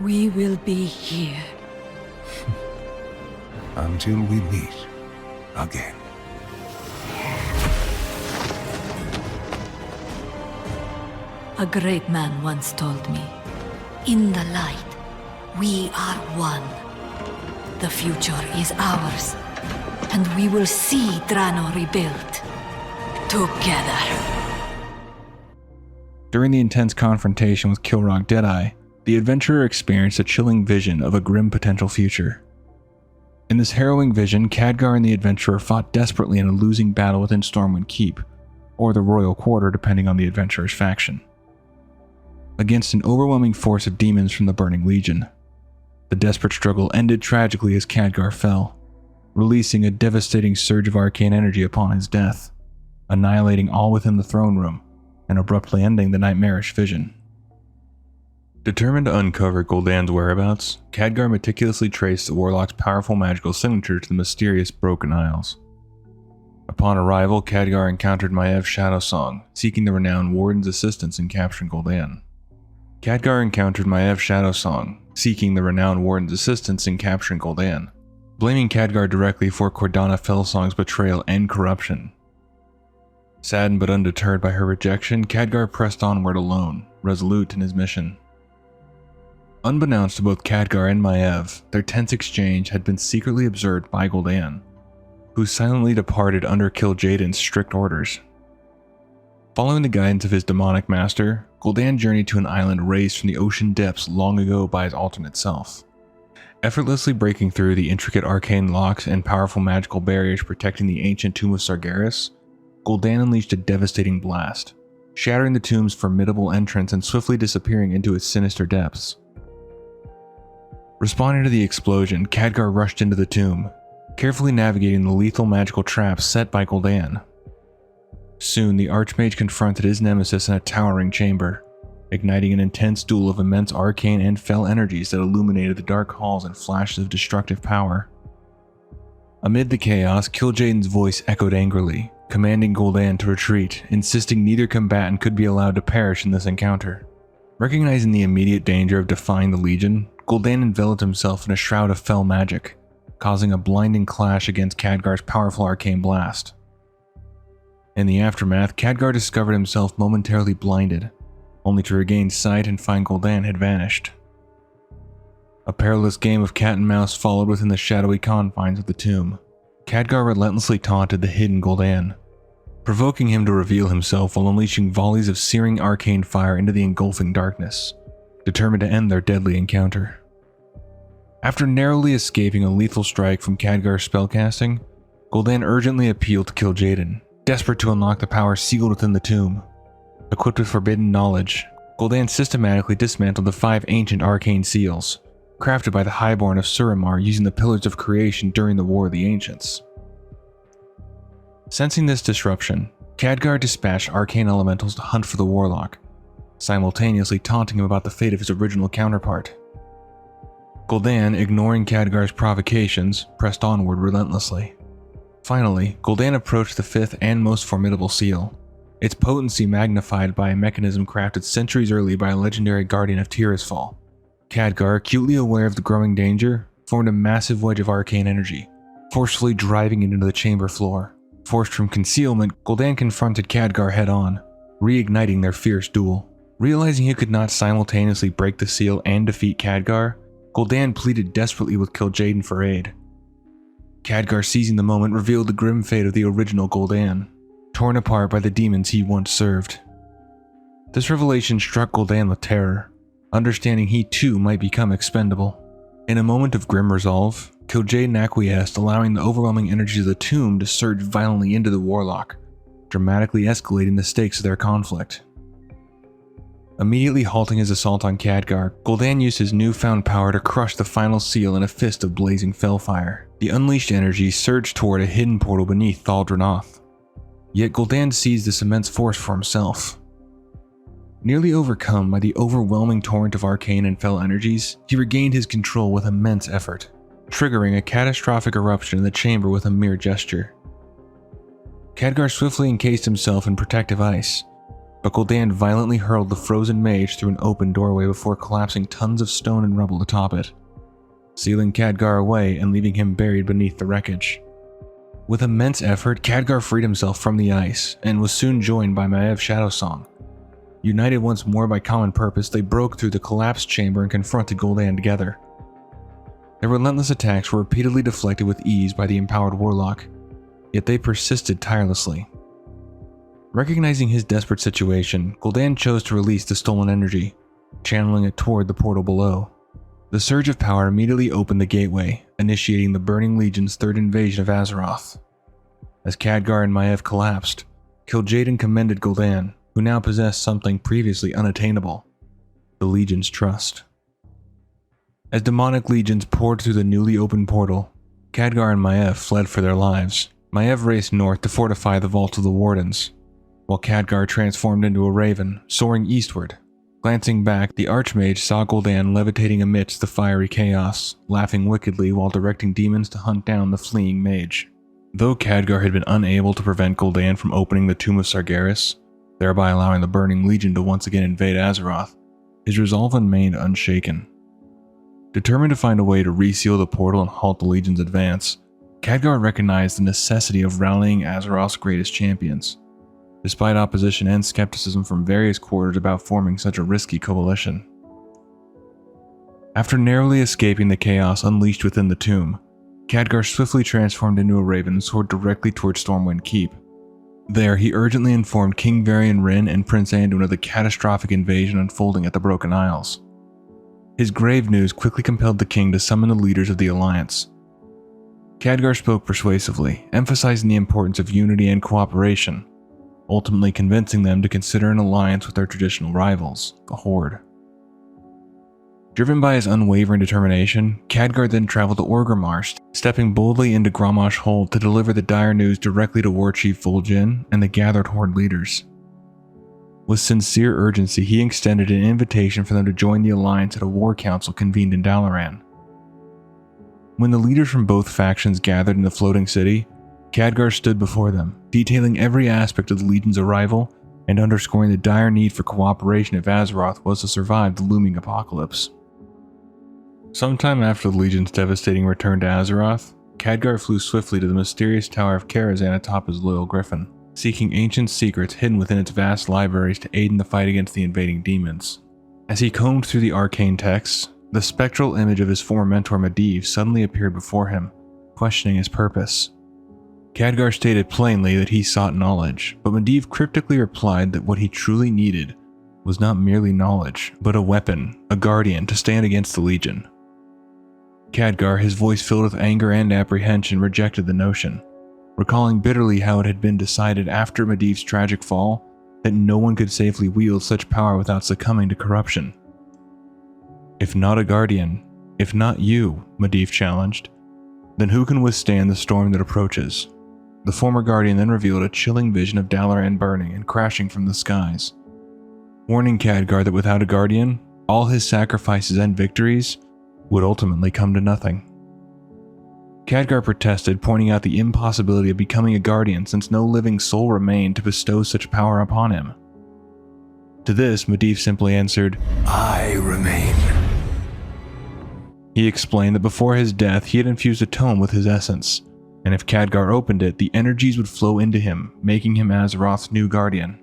we will be here. Until we meet again. A great man once told me, in the light, we are one. The future is ours, and we will see Draenor rebuilt. Together. During the intense confrontation with Kilrog Deadeye, the adventurer experienced a chilling vision of a grim potential future. In this harrowing vision, Khadgar and the adventurer fought desperately in a losing battle within Stormwind Keep, or the Royal Quarter depending on the adventurer's faction, against an overwhelming force of demons from the Burning Legion. The desperate struggle ended tragically as Khadgar fell, releasing a devastating surge of arcane energy upon his death, annihilating all within the throne room, and abruptly ending the nightmarish vision. Determined to uncover Gul'dan's whereabouts, Khadgar meticulously traced the warlock's powerful magical signature to the mysterious Broken Isles. Upon arrival, Khadgar encountered Maev's Shadowsong, seeking the renowned Warden's assistance in capturing Gul'dan. Blaming Khadgar directly for Cordana Felsong's betrayal and corruption. Saddened but undeterred by her rejection, Khadgar pressed onward alone, resolute in his mission. Unbeknownst to both Khadgar and Maev, their tense exchange had been secretly observed by Gul'dan, who silently departed under Kil'jaeden's strict orders. Following the guidance of his demonic master, Gul'dan journeyed to an island raised from the ocean depths long ago by his alternate self. Effortlessly breaking through the intricate arcane locks and powerful magical barriers protecting the ancient tomb of Sargeras, Gul'dan unleashed a devastating blast, shattering the tomb's formidable entrance and swiftly disappearing into its sinister depths. Responding to the explosion, Khadgar rushed into the tomb, carefully navigating the lethal magical traps set by Gul'dan. Soon, the Archmage confronted his nemesis in a towering chamber, igniting an intense duel of immense arcane and fell energies that illuminated the dark halls in flashes of destructive power. Amid the chaos, Kil'jaeden's voice echoed angrily, commanding Gul'dan to retreat, insisting neither combatant could be allowed to perish in this encounter. Recognizing the immediate danger of defying the Legion, Gul'dan enveloped himself in a shroud of fell magic, causing a blinding clash against Khadgar's powerful arcane blast. In the aftermath, Khadgar discovered himself momentarily blinded, only to regain sight and find Gul'dan had vanished. A perilous game of cat and mouse followed within the shadowy confines of the tomb. Khadgar relentlessly taunted the hidden Gul'dan, provoking him to reveal himself while unleashing volleys of searing arcane fire into the engulfing darkness, determined to end their deadly encounter. After narrowly escaping a lethal strike from Khadgar's spellcasting, Gul'dan urgently appealed to Kil'jaeden, desperate to unlock the power sealed within the tomb. Equipped with forbidden knowledge, Gul'dan systematically dismantled the 5 ancient arcane seals, crafted by the Highborn of Suramar using the Pillars of Creation during the War of the Ancients. Sensing this disruption, Khadgar dispatched arcane elementals to hunt for the warlock, simultaneously taunting him about the fate of his original counterpart. Gul'dan, ignoring Khadgar's provocations, pressed onward relentlessly. Finally, Gul'dan approached the fifth and most formidable seal, its potency magnified by a mechanism crafted centuries early by a legendary guardian of Tirisfal. Khadgar, acutely aware of the growing danger, formed a massive wedge of arcane energy, forcefully driving it into the chamber floor. Forced from concealment, Gul'dan confronted Khadgar head-on, reigniting their fierce duel. Realizing he could not simultaneously break the seal and defeat Khadgar, Gul'dan pleaded desperately with Kil'jaeden for aid. Khadgar, seizing the moment, revealed the grim fate of the original Gul'dan, torn apart by the demons he once served. This revelation struck Gul'dan with terror, understanding he too might become expendable. In a moment of grim resolve, Kil'jaeden acquiesced, allowing the overwhelming energies of the tomb to surge violently into the warlock, dramatically escalating the stakes of their conflict. Immediately halting his assault on Khadgar, Gul'dan used his newfound power to crush the final seal in a fist of blazing fellfire. The unleashed energy surged toward a hidden portal beneath Thal Dranoth. Yet Gul'dan seized this immense force for himself. Nearly overcome by the overwhelming torrent of arcane and fell energies, he regained his control with immense effort, triggering a catastrophic eruption in the chamber with a mere gesture. Khadgar swiftly encased himself in protective ice, but Gul'dan violently hurled the frozen mage through an open doorway before collapsing tons of stone and rubble atop it, sealing Khadgar away and leaving him buried beneath the wreckage. With immense effort, Khadgar freed himself from the ice and was soon joined by Maiev Shadowsong. United once more by common purpose, they broke through the collapsed chamber and confronted Gul'dan together. Their relentless attacks were repeatedly deflected with ease by the empowered warlock, yet they persisted tirelessly. Recognizing his desperate situation, Gul'dan chose to release the stolen energy, channeling it toward the portal below. The surge of power immediately opened the gateway, initiating the Burning Legion's third invasion of Azeroth. As Khadgar and Maiev collapsed, Kil'jaeden commended Gul'dan, who now possessed something previously unattainable: the Legion's trust. As demonic legions poured through the newly opened portal, Khadgar and Maiev fled for their lives. Maiev raced north to fortify the Vault of the Wardens, while Khadgar transformed into a raven, soaring eastward. Glancing back, the Archmage saw Gul'dan levitating amidst the fiery chaos, laughing wickedly while directing demons to hunt down the fleeing mage. Though Khadgar had been unable to prevent Gul'dan from opening the Tomb of Sargeras, thereby allowing the Burning Legion to once again invade Azeroth, his resolve remained unshaken. Determined to find a way to reseal the portal and halt the Legion's advance, Khadgar recognized the necessity of rallying Azeroth's greatest champions, despite opposition and skepticism from various quarters about forming such a risky coalition. After narrowly escaping the chaos unleashed within the tomb, Khadgar swiftly transformed into a raven and soared directly toward Stormwind Keep. There, he urgently informed King Varian Wrynn and Prince Anduin of the catastrophic invasion unfolding at the Broken Isles. His grave news quickly compelled the king to summon the leaders of the Alliance. Khadgar spoke persuasively, emphasizing the importance of unity and cooperation, ultimately convincing them to consider an alliance with their traditional rivals, the Horde. Driven by his unwavering determination, Khadgar then traveled to Orgrimmar, stepping boldly into Grommash Hold to deliver the dire news directly to War Chief Vol'jin and the gathered Horde leaders. With sincere urgency, he extended an invitation for them to join the Alliance at a war council convened in Dalaran. When the leaders from both factions gathered in the floating city, Khadgar stood before them, detailing every aspect of the Legion's arrival and underscoring the dire need for cooperation if Azeroth was to survive the looming apocalypse. Sometime after the Legion's devastating return to Azeroth, Khadgar flew swiftly to the mysterious Tower of Karazhan atop his loyal griffin, seeking ancient secrets hidden within its vast libraries to aid in the fight against the invading demons. As he combed through the arcane texts, the spectral image of his former mentor Medivh suddenly appeared before him, questioning his purpose. Khadgar stated plainly that he sought knowledge, but Medivh cryptically replied that what he truly needed was not merely knowledge, but a weapon, a guardian to stand against the Legion. Khadgar, his voice filled with anger and apprehension, rejected the notion, recalling bitterly how it had been decided after Medivh's tragic fall that no one could safely wield such power without succumbing to corruption. If not a guardian, "If not you," Medivh challenged, "then who can withstand the storm that approaches?" The former Guardian then revealed a chilling vision of Dalaran burning and crashing from the skies, warning Khadgar that without a Guardian, all his sacrifices and victories would ultimately come to nothing. Khadgar protested, pointing out the impossibility of becoming a Guardian since no living soul remained to bestow such power upon him. To this, Medivh simply answered, I remain. He explained that before his death he had infused a tome with his essence, and if Khadgar opened it, the energies would flow into him, making him Azeroth's new Guardian.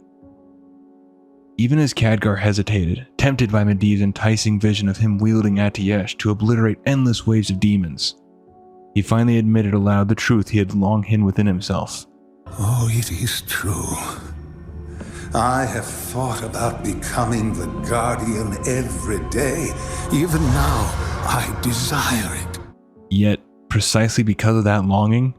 Even as Khadgar hesitated, tempted by Medivh's enticing vision of him wielding Atiyesh to obliterate endless waves of demons, he finally admitted aloud the truth he had long hidden within himself. Oh, it is true. I have thought about becoming the Guardian every day. Even now, I desire it. Yet, precisely because of that longing,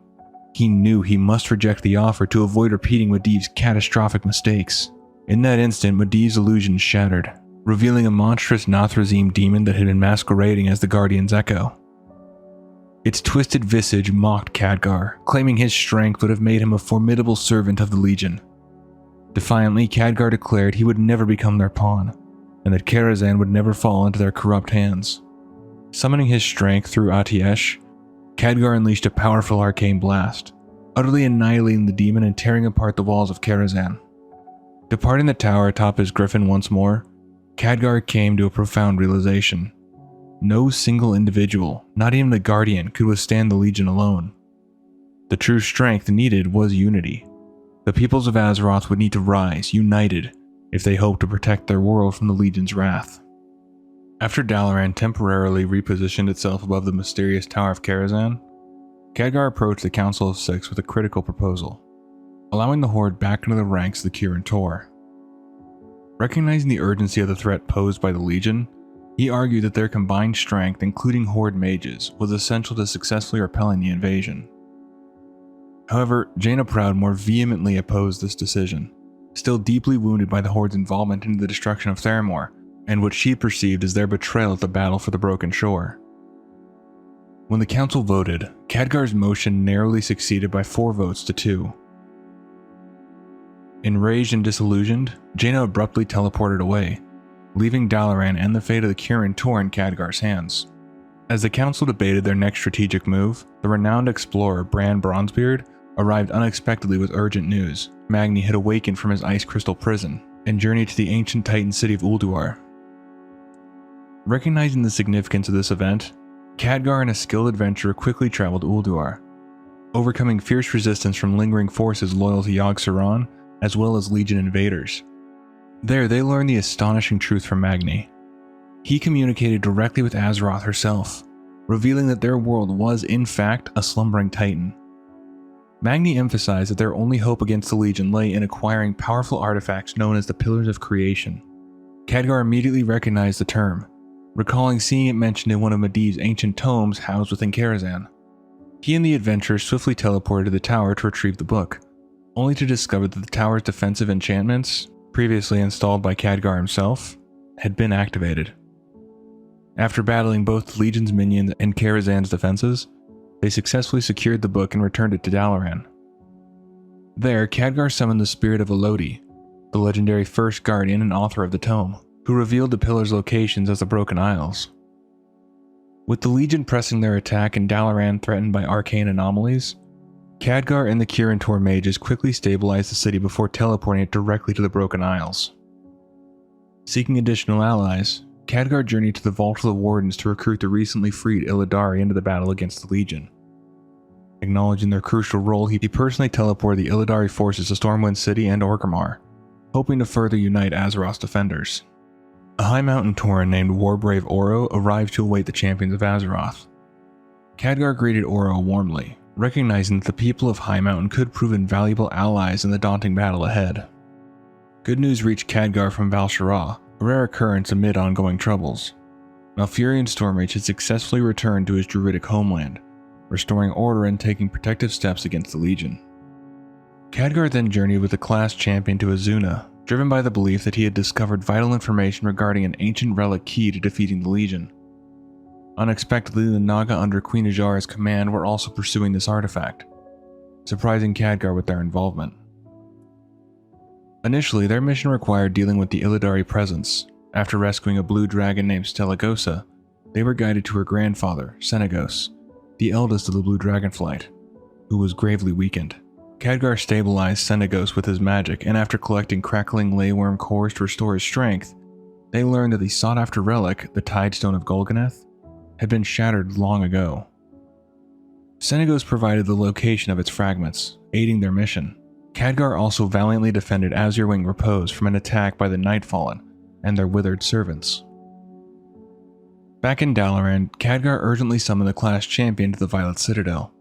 he knew he must reject the offer to avoid repeating Medivh's catastrophic mistakes. In that instant, Medivh's illusion shattered, revealing a monstrous Nathrazim demon that had been masquerading as the Guardian's echo. Its twisted visage mocked Khadgar, claiming his strength would have made him a formidable servant of the Legion. Defiantly, Khadgar declared he would never become their pawn, and that Karazhan would never fall into their corrupt hands. Summoning his strength through Atiyesh, Khadgar unleashed a powerful arcane blast, utterly annihilating the demon and tearing apart the walls of Karazhan. Departing the tower atop his griffin once more, Khadgar came to a profound realization. No single individual, not even the Guardian, could withstand the Legion alone. The true strength needed was unity. The peoples of Azeroth would need to rise, united, if they hoped to protect their world from the Legion's wrath. After Dalaran temporarily repositioned itself above the mysterious Tower of Karazhan, Khadgar approached the Council of Six with a critical proposal, allowing the Horde back into the ranks of the Kirin Tor. Recognizing the urgency of the threat posed by the Legion, he argued that their combined strength, including Horde mages, was essential to successfully repelling the invasion. However, Jaina Proud more vehemently opposed this decision, still deeply wounded by the Horde's involvement in the destruction of Theramore, and what she perceived as their betrayal at the Battle for the Broken Shore. When the council voted, Khadgar's motion narrowly succeeded by 4 votes to 2. Enraged and disillusioned, Jaina abruptly teleported away, leaving Dalaran and the fate of the Kirin Tor in Khadgar's hands. As the council debated their next strategic move, the renowned explorer Bran Bronzebeard arrived unexpectedly with urgent news. Magni had awakened from his ice crystal prison and journeyed to the ancient Titan city of Ulduar. Recognizing the significance of this event, Khadgar and a skilled adventurer quickly traveled to Ulduar, overcoming fierce resistance from lingering forces loyal to Yogg-Saron, as well as Legion invaders. There, they learned the astonishing truth from Magni. He communicated directly with Azeroth herself, revealing that their world was, in fact, a slumbering Titan. Magni emphasized that their only hope against the Legion lay in acquiring powerful artifacts known as the Pillars of Creation. Khadgar immediately recognized the term, recalling seeing it mentioned in one of Medivh's ancient tomes housed within Karazhan. He and the adventurer swiftly teleported to the tower to retrieve the book, only to discover that the tower's defensive enchantments, previously installed by Khadgar himself, had been activated. After battling both the Legion's minions and Karazhan's defenses, they successfully secured the book and returned it to Dalaran. There, Khadgar summoned the spirit of Elodie, the legendary first Guardian and author of the tome, who revealed the pillars' locations as the Broken Isles. With the Legion pressing their attack and Dalaran threatened by arcane anomalies, Khadgar and the Kirin Tor mages quickly stabilized the city before teleporting it directly to the Broken Isles. Seeking additional allies, Khadgar journeyed to the Vault of the Wardens to recruit the recently freed Illidari into the battle against the Legion. Acknowledging their crucial role, he personally teleported the Illidari forces to Stormwind City and Orgrimmar, hoping to further unite Azeroth's defenders. A high mountain Tauren named Warbrave Oro arrived to await the champions of Azeroth. Khadgar greeted Oro warmly, recognizing that the people of High Mountain could prove invaluable allies in the daunting battle ahead. Good news reached Khadgar from Val'Sharah, a rare occurrence amid ongoing troubles. Malfurion Stormrage had successfully returned to his druidic homeland, restoring order and taking protective steps against the Legion. Khadgar then journeyed with the class champion to Azuna, driven by the belief that he had discovered vital information regarding an ancient relic key to defeating the Legion. Unexpectedly, the Naga under Queen Ajara's command were also pursuing this artifact, surprising Khadgar with their involvement. Initially, their mission required dealing with the Illidari presence. After rescuing a blue dragon named Stelagosa, they were guided to her grandfather, Senegos, the eldest of the Blue Dragonflight, who was gravely weakened. Khadgar stabilized Senegos with his magic, and after collecting crackling layworm cores to restore his strength, they learned that the sought-after relic, the Tidestone of Golganeth, had been shattered long ago. Senegos provided the location of its fragments, aiding their mission. Khadgar also valiantly defended Azurewing Repose from an attack by the Nightfallen and their withered servants. Back in Dalaran, Khadgar urgently summoned the class champion to the Violet Citadel.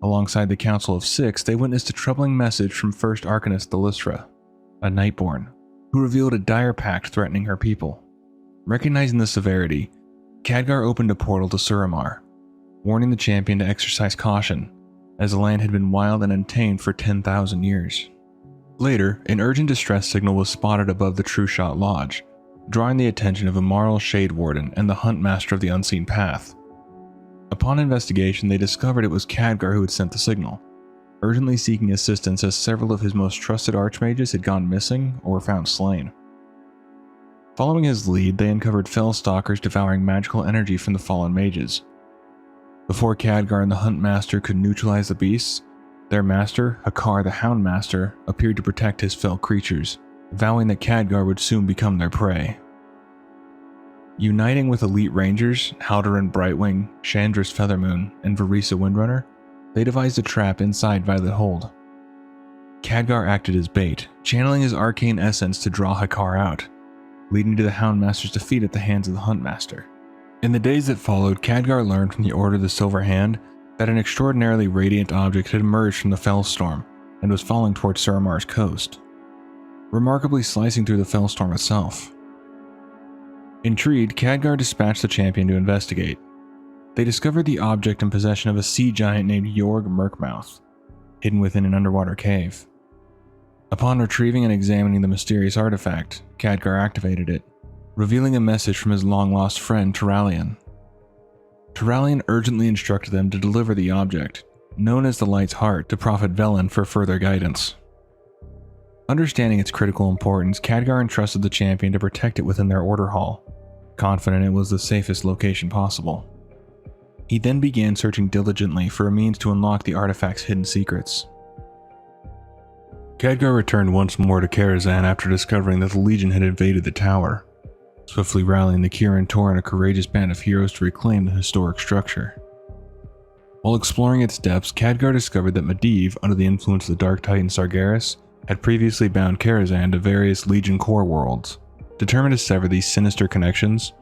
Alongside the Council of Six, they witnessed a troubling message from First Arcanist Thalustra, a Nightborn, who revealed a dire pact threatening her people. Recognizing the severity, Khadgar opened a portal to Suramar, warning the champion to exercise caution, as the land had been wild and untamed for 10,000 years. Later, an urgent distress signal was spotted above the True Shot Lodge, drawing the attention of Amaral Shade Warden and the Huntmaster of the Unseen Path. Upon investigation, they discovered it was Khadgar who had sent the signal, urgently seeking assistance as several of his most trusted archmages had gone missing or were found slain. Following his lead, they uncovered fell stalkers devouring magical energy from the fallen mages. Before Khadgar and the Huntmaster could neutralize the beasts, their master, Hakar the Houndmaster, appeared to protect his fell creatures, vowing that Khadgar would soon become their prey. Uniting with elite rangers, Haldoran Brightwing, Chandris Feathermoon, and Varisa Windrunner, they devised a trap inside Violet Hold. Khadgar acted as bait, channeling his arcane essence to draw Hakar out, leading to the Houndmaster's defeat at the hands of the Huntmaster. In the days that followed, Khadgar learned from the Order of the Silver Hand that an extraordinarily radiant object had emerged from the Fellstorm and was falling towards Suramar's coast, remarkably slicing through the Fellstorm itself. Intrigued, Khadgar dispatched the champion to investigate. They discovered the object in possession of a sea giant named Yorg Murkmouth, hidden within an underwater cave. Upon retrieving and examining the mysterious artifact, Khadgar activated it, revealing a message from his long-lost friend Turallion. Turallion urgently instructed them to deliver the object, known as the Light's Heart, to Prophet Velen for further guidance. Understanding its critical importance, Khadgar entrusted the champion to protect it within their order hall, confident it was the safest location possible. He then began searching diligently for a means to unlock the artifact's hidden secrets. Khadgar returned once more to Karazhan after discovering that the Legion had invaded the tower, swiftly rallying the Kirin Tor and a courageous band of heroes to reclaim the historic structure. While exploring its depths, Khadgar discovered that Medivh, under the influence of the Dark Titan Sargeras, had previously bound Karazhan to various Legion core worlds. Determined to sever these sinister connections,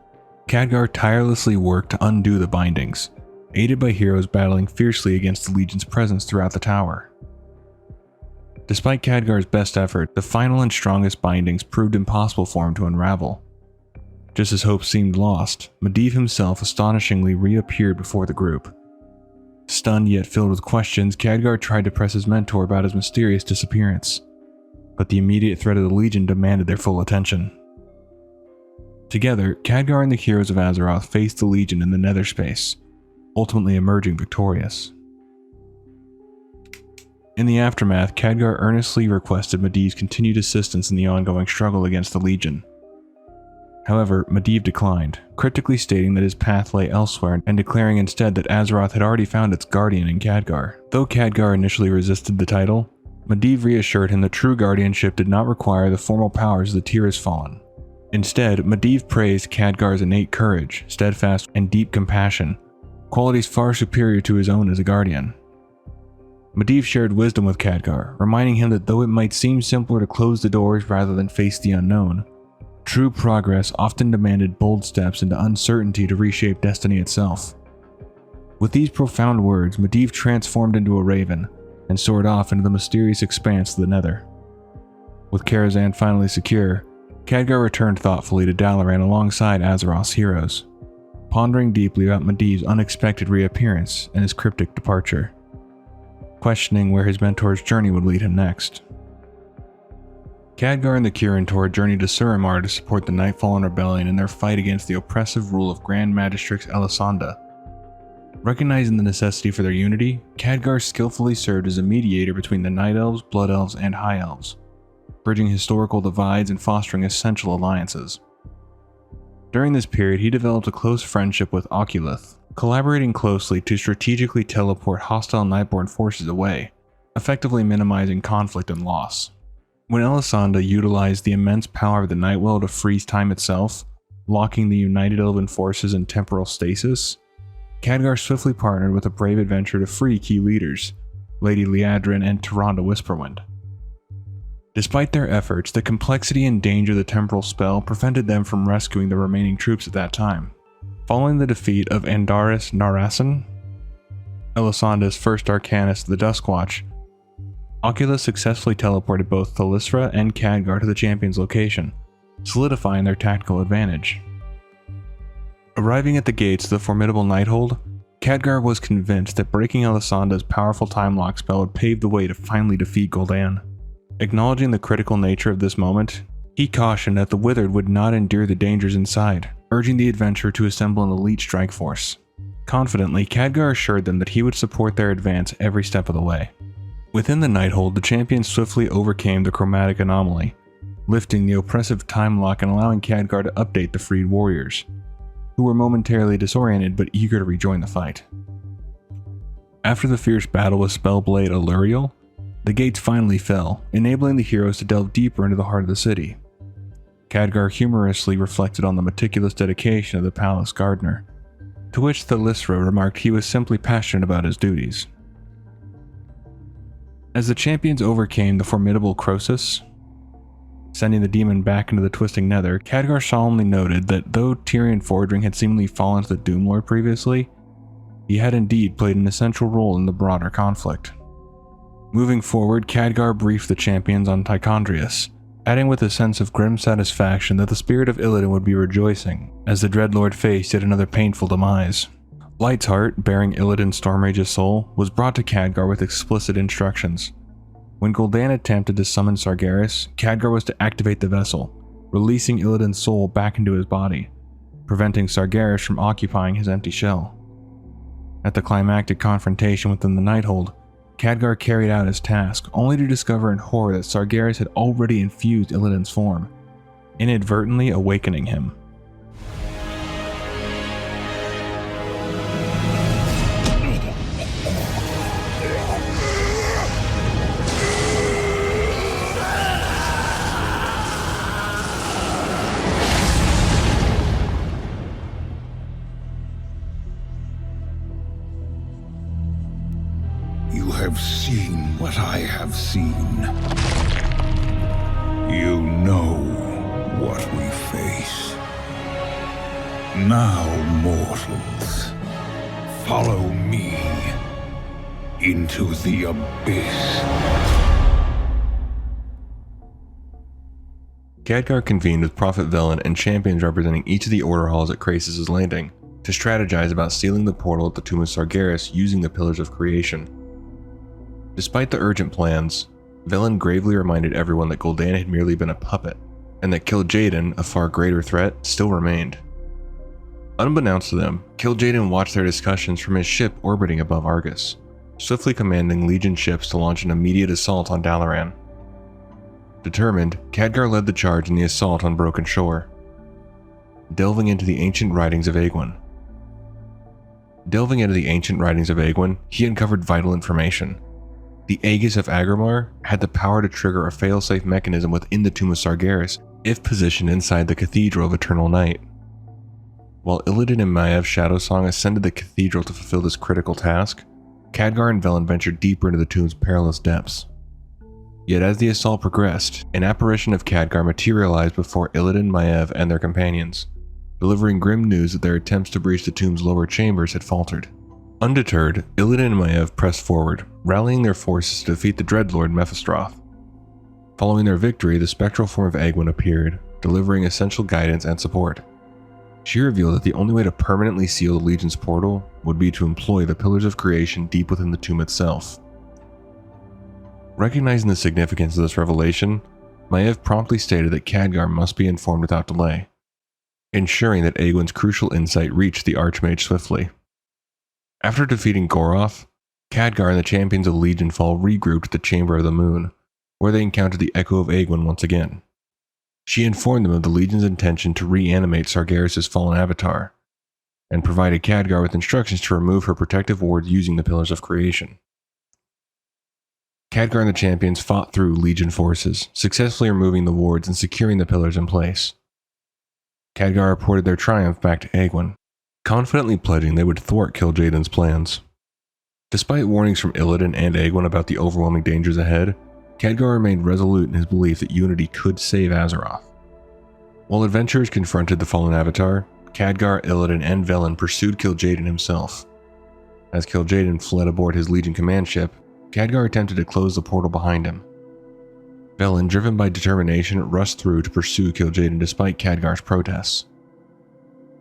Khadgar tirelessly worked to undo the bindings, aided by heroes battling fiercely against the Legion's presence throughout the tower. Despite Khadgar's best effort, the final and strongest bindings proved impossible for him to unravel. Just as hope seemed lost, Medivh himself astonishingly reappeared before the group. Stunned yet filled with questions, Khadgar tried to press his mentor about his mysterious disappearance, but the immediate threat of the Legion demanded their full attention. Together, Khadgar and the heroes of Azeroth faced the Legion in the Nether Space, ultimately emerging victorious. In the aftermath, Khadgar earnestly requested Medivh's continued assistance in the ongoing struggle against the Legion. However, Medivh declined, cryptically stating that his path lay elsewhere and declaring instead that Azeroth had already found its guardian in Khadgar. Though Khadgar initially resisted the title, Medivh reassured him that true guardianship did not require the formal powers of the Tiras Fallen. Instead, Medivh praised Khadgar's innate courage, steadfast, and deep compassion, qualities far superior to his own as a guardian. Medivh shared wisdom with Khadgar, reminding him that though it might seem simpler to close the doors rather than face the unknown, true progress often demanded bold steps into uncertainty to reshape destiny itself. With these profound words, Medivh transformed into a raven and soared off into the mysterious expanse of the Nether. With Karazhan finally secure, Khadgar returned thoughtfully to Dalaran alongside Azeroth's heroes, pondering deeply about Medivh's unexpected reappearance and his cryptic departure, questioning where his mentor's journey would lead him next. Khadgar and the Kirin Tor journeyed to Suramar to support the Nightfallen Rebellion in their fight against the oppressive rule of Grand Magistrix Elisanda. Recognizing the necessity for their unity, Khadgar skillfully served as a mediator between the Night Elves, Blood Elves, and High Elves, bridging historical divides and fostering essential alliances. During this period, he developed a close friendship with Oculith, collaborating closely to strategically teleport hostile Nightborn forces away, effectively minimizing conflict and loss. When Elisanda utilized the immense power of the Nightwell to freeze time itself, locking the United Elven forces in temporal stasis, Khadgar swiftly partnered with a brave adventurer to free key leaders, Lady Liadrin and Tyrande Whisperwind. Despite their efforts, the complexity and danger of the temporal spell prevented them from rescuing the remaining troops at that time. Following the defeat of Andaris Narasan, Elisanda's first Arcanist of the Duskwatch, Oculus successfully teleported both Thalyssra and Khadgar to the champion's location, solidifying their tactical advantage. Arriving at the gates of the formidable Nighthold, Khadgar was convinced that breaking Elisanda's powerful time lock spell would pave the way to finally defeat Gul'dan. Acknowledging the critical nature of this moment, he cautioned that the Withered would not endure the dangers inside, urging the adventurer to assemble an elite strike force. Confidently, Khadgar assured them that he would support their advance every step of the way. Within the Nighthold, the champions swiftly overcame the chromatic anomaly, lifting the oppressive time lock and allowing Khadgar to update the freed warriors, who were momentarily disoriented but eager to rejoin the fight. After the fierce battle with Spellblade Alluriel, the gates finally fell, enabling the heroes to delve deeper into the heart of the city. Khadgar humorously reflected on the meticulous dedication of the palace gardener, to which Thalyssra remarked he was simply passionate about his duties. As the champions overcame the formidable Croesus, sending the demon back into the twisting nether, Khadgar solemnly noted that though Tyrion Fordring had seemingly fallen to the Doomlord previously, he had indeed played an essential role in the broader conflict. Moving forward, Khadgar briefed the champions on Tichondrius, adding with a sense of grim satisfaction that the spirit of Illidan would be rejoicing as the Dreadlord faced yet another painful demise. Light's heart, bearing Illidan's Stormrage's soul, was brought to Khadgar with explicit instructions. When Gul'dan attempted to summon Sargeras, Khadgar was to activate the vessel, releasing Illidan's soul back into his body, preventing Sargeras from occupying his empty shell. At the climactic confrontation within the Nighthold, Khadgar carried out his task, only to discover in horror that Sargeras had already infused Illidan's form, inadvertently awakening him. You have seen what I have seen. You know what we face. Now, mortals, follow me into the abyss. Khadgar convened with Prophet Velen and champions representing each of the Order Halls at Krasus' Landing to strategize about sealing the portal at the Tomb of Sargeras using the Pillars of Creation. Despite the urgent plans, Velen gravely reminded everyone that Gul'dan had merely been a puppet, and that Kil'jaeden, a far greater threat, still remained. Unbeknownst to them, Kil'jaeden watched their discussions from his ship orbiting above Argus, swiftly commanding Legion ships to launch an immediate assault on Dalaran. Determined, Khadgar led the charge in the assault on Broken Shore, delving into the ancient writings of Aegwynn. He uncovered vital information. The Aegis of Agrimar had the power to trigger a failsafe mechanism within the Tomb of Sargeras if positioned inside the Cathedral of Eternal Night. While Illidan and Maiev Shadowsong ascended the cathedral to fulfill this critical task, Khadgar and Velen ventured deeper into the tomb's perilous depths. Yet as the assault progressed, an apparition of Khadgar materialized before Illidan, Maiev, and their companions, delivering grim news that their attempts to breach the tomb's lower chambers had faltered. Undeterred, Illidan and Maiev pressed forward, rallying their forces to defeat the Dreadlord Mephistroth. Following their victory, the spectral form of Aegwynn appeared, delivering essential guidance and support. She revealed that the only way to permanently seal the Legion's portal would be to employ the Pillars of Creation deep within the tomb itself. Recognizing the significance of this revelation, Maiev promptly stated that Khadgar must be informed without delay, ensuring that Egwin's crucial insight reached the Archmage swiftly. After defeating Goroth, Khadgar and the champions of Legionfall regrouped at the Chamber of the Moon, where they encountered the Echo of Egwin once again. She informed them of the Legion's intention to reanimate Sargeras' fallen avatar, and provided Khadgar with instructions to remove her protective wards using the Pillars of Creation. Khadgar and the champions fought through Legion forces, successfully removing the wards and securing the pillars in place. Khadgar reported their triumph back to Egwin, confidently pledging they would thwart Kil'jaeden's plans. Despite warnings from Illidan and Egwin about the overwhelming dangers ahead, Khadgar remained resolute in his belief that unity could save Azeroth. While adventurers confronted the fallen avatar, Khadgar, Illidan, and Velen pursued Kil'jaeden himself. As Kil'jaeden fled aboard his Legion command ship, Khadgar attempted to close the portal behind him. Velen, driven by determination, rushed through to pursue Kil'jaeden despite Khadgar's protests.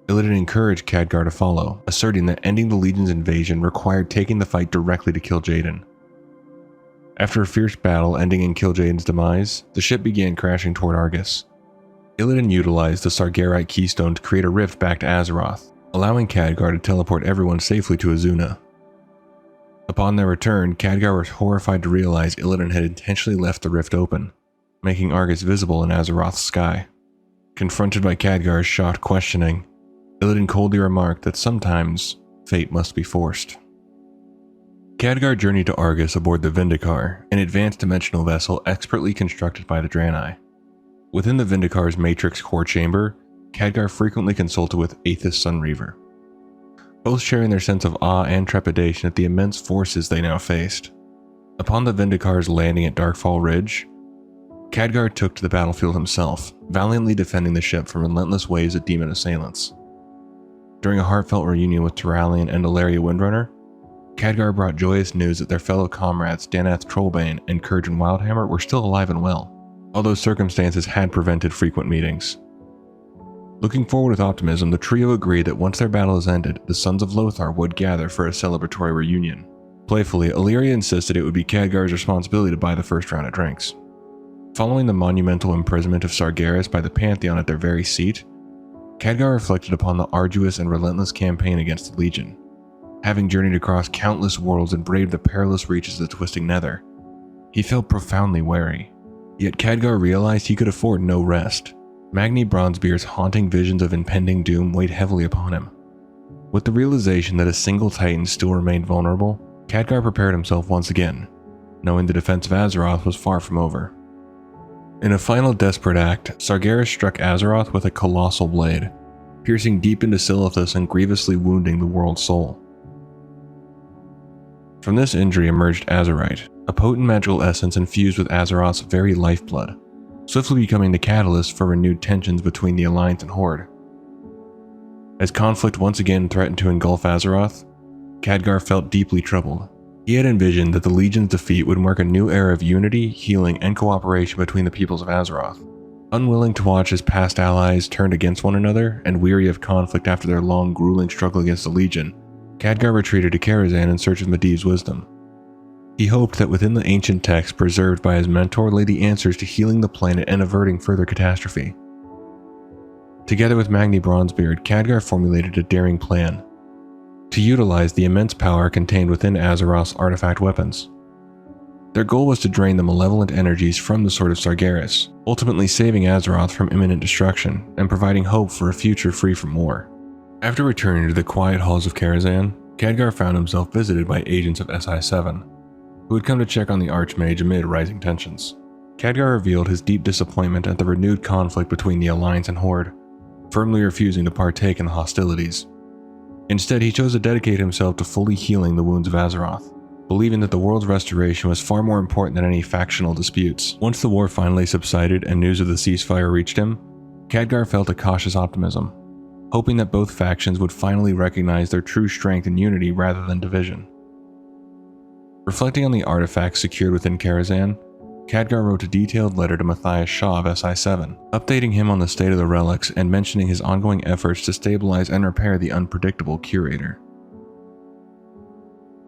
Illidan encouraged Khadgar to follow, asserting that ending the Legion's invasion required taking the fight directly to Kil'jaeden. After a fierce battle ending in Kil'jaeden's demise, the ship began crashing toward Argus. Illidan utilized the Sargerite keystone to create a rift back to Azeroth, allowing Khadgar to teleport everyone safely to Azuna. Upon their return, Khadgar was horrified to realize Illidan had intentionally left the rift open, making Argus visible in Azeroth's sky. Confronted by Khadgar's shocked questioning, Illidan coldly remarked that sometimes fate must be forced. Khadgar journeyed to Argus aboard the Vindicar, an advanced dimensional vessel expertly constructed by the Draenei. Within the Vindicar's matrix core chamber, Khadgar frequently consulted with Aethys Sunreaver, both sharing their sense of awe and trepidation at the immense forces they now faced. Upon the Vindicar's landing at Darkfall Ridge, Khadgar took to the battlefield himself, valiantly defending the ship from relentless waves of demon assailants. During a heartfelt reunion with Turallion and Ilaria Windrunner, Khadgar brought joyous news that their fellow comrades Danath Trollbane and Kurgan Wildhammer were still alive and well, although circumstances had prevented frequent meetings. Looking forward with optimism, the trio agreed that once their battle is ended, the Sons of Lothar would gather for a celebratory reunion. Playfully, Ilaria insisted it would be Khadgar's responsibility to buy the first round of drinks. Following the monumental imprisonment of Sargeras by the Pantheon at their very seat, Khadgar reflected upon the arduous and relentless campaign against the Legion. Having journeyed across countless worlds and braved the perilous reaches of the Twisting Nether, he felt profoundly wary. Yet Khadgar realized he could afford no rest. Magni Bronzebeard's haunting visions of impending doom weighed heavily upon him. With the realization that a single Titan still remained vulnerable, Khadgar prepared himself once again, knowing the defense of Azeroth was far from over. In a final desperate act, Sargeras struck Azeroth with a colossal blade, piercing deep into Silithus and grievously wounding the world's soul. From this injury emerged Azerite, a potent magical essence infused with Azeroth's very lifeblood, swiftly becoming the catalyst for renewed tensions between the Alliance and Horde. As conflict once again threatened to engulf Azeroth, Khadgar felt deeply troubled. He had envisioned that the Legion's defeat would mark a new era of unity, healing, and cooperation between the peoples of Azeroth. Unwilling to watch his past allies turned against one another, and weary of conflict after their long, grueling struggle against the Legion, Khadgar retreated to Karazhan in search of Medivh's wisdom. He hoped that within the ancient texts preserved by his mentor lay the answers to healing the planet and averting further catastrophe. Together with Magni Bronzebeard, Khadgar formulated a daring plan to utilize the immense power contained within Azeroth's artifact weapons. Their goal was to drain the malevolent energies from the Sword of Sargeras, ultimately saving Azeroth from imminent destruction and providing hope for a future free from war. After returning to the quiet halls of Karazhan, Khadgar found himself visited by agents of SI-7, who had come to check on the Archmage amid rising tensions. Khadgar revealed his deep disappointment at the renewed conflict between the Alliance and Horde, firmly refusing to partake in the hostilities. Instead, he chose to dedicate himself to fully healing the wounds of Azeroth, believing that the world's restoration was far more important than any factional disputes. Once the war finally subsided and news of the ceasefire reached him, Khadgar felt a cautious optimism, hoping that both factions would finally recognize their true strength in unity rather than division. Reflecting on the artifacts secured within Karazhan, Khadgar wrote a detailed letter to Matthias Shaw of SI-7, updating him on the state of the relics and mentioning his ongoing efforts to stabilize and repair the unpredictable Curator.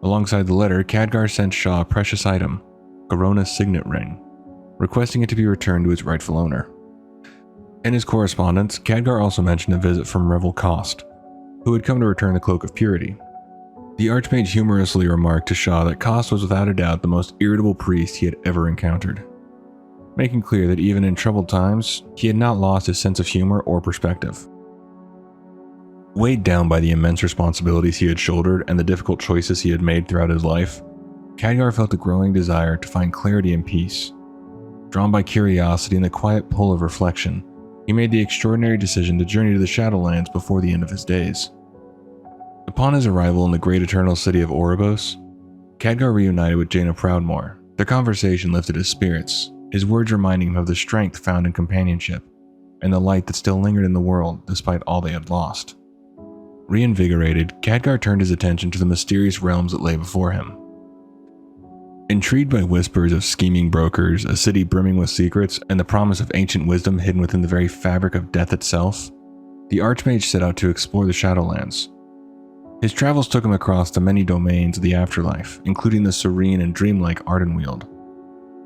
Alongside the letter, Khadgar sent Shaw a precious item, Corona's signet ring, requesting it to be returned to its rightful owner. In his correspondence, Khadgar also mentioned a visit from Revel Kost, who had come to return the Cloak of Purity. The Archmage humorously remarked to Shaw that Kost was without a doubt the most irritable priest he had ever encountered, making clear that even in troubled times, he had not lost his sense of humor or perspective. Weighed down by the immense responsibilities he had shouldered and the difficult choices he had made throughout his life, Khadgar felt a growing desire to find clarity and peace. Drawn by curiosity and the quiet pull of reflection, he made the extraordinary decision to journey to the Shadowlands before the end of his days. Upon his arrival in the great eternal city of Oribos, Khadgar reunited with Jaina Proudmoore. Their conversation lifted his spirits, his words reminding him of the strength found in companionship and the light that still lingered in the world despite all they had lost. Reinvigorated, Khadgar turned his attention to the mysterious realms that lay before him. Intrigued by whispers of scheming brokers, a city brimming with secrets, and the promise of ancient wisdom hidden within the very fabric of death itself, the Archmage set out to explore the Shadowlands. His travels took him across the many domains of the afterlife, including the serene and dreamlike Ardenweald.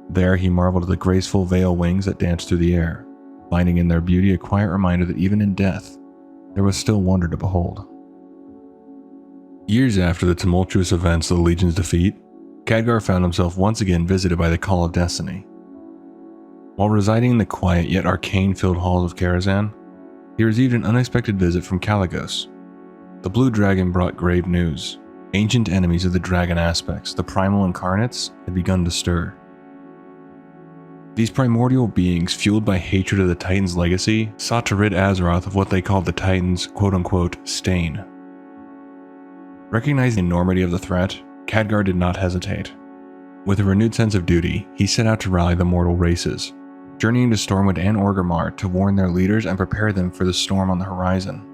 There he marveled at the graceful veil wings that danced through the air, finding in their beauty a quiet reminder that even in death, there was still wonder to behold. Years after the tumultuous events of the Legion's defeat, Khadgar found himself once again visited by the Call of Destiny. While residing in the quiet yet arcane-filled halls of Karazhan, he received an unexpected visit from Kalagos. The Blue Dragon brought grave news. Ancient enemies of the dragon aspects, the primal incarnates, had begun to stir. These primordial beings, fueled by hatred of the Titan's legacy, sought to rid Azeroth of what they called the Titan's quote-unquote stain. Recognizing the enormity of the threat, Khadgar did not hesitate. With a renewed sense of duty, he set out to rally the mortal races, journeying to Stormwind and Orgrimmar to warn their leaders and prepare them for the storm on the horizon.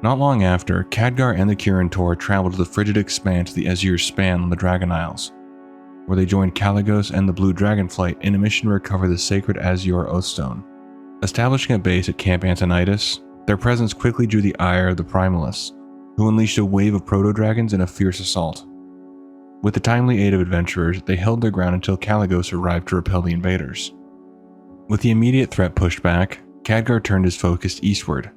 Not long after, Khadgar and the Kirin Tor traveled to the frigid expanse of the Azure Span on the Dragon Isles, where they joined Kalagos and the Blue Dragonflight in a mission to recover the sacred Azure Oathstone. Establishing a base at Camp Antonidas, their presence quickly drew the ire of the Primalists, who unleashed a wave of proto-dragons in a fierce assault. With the timely aid of adventurers, they held their ground until Kalagos arrived to repel the invaders. With the immediate threat pushed back, Khadgar turned his focus eastward,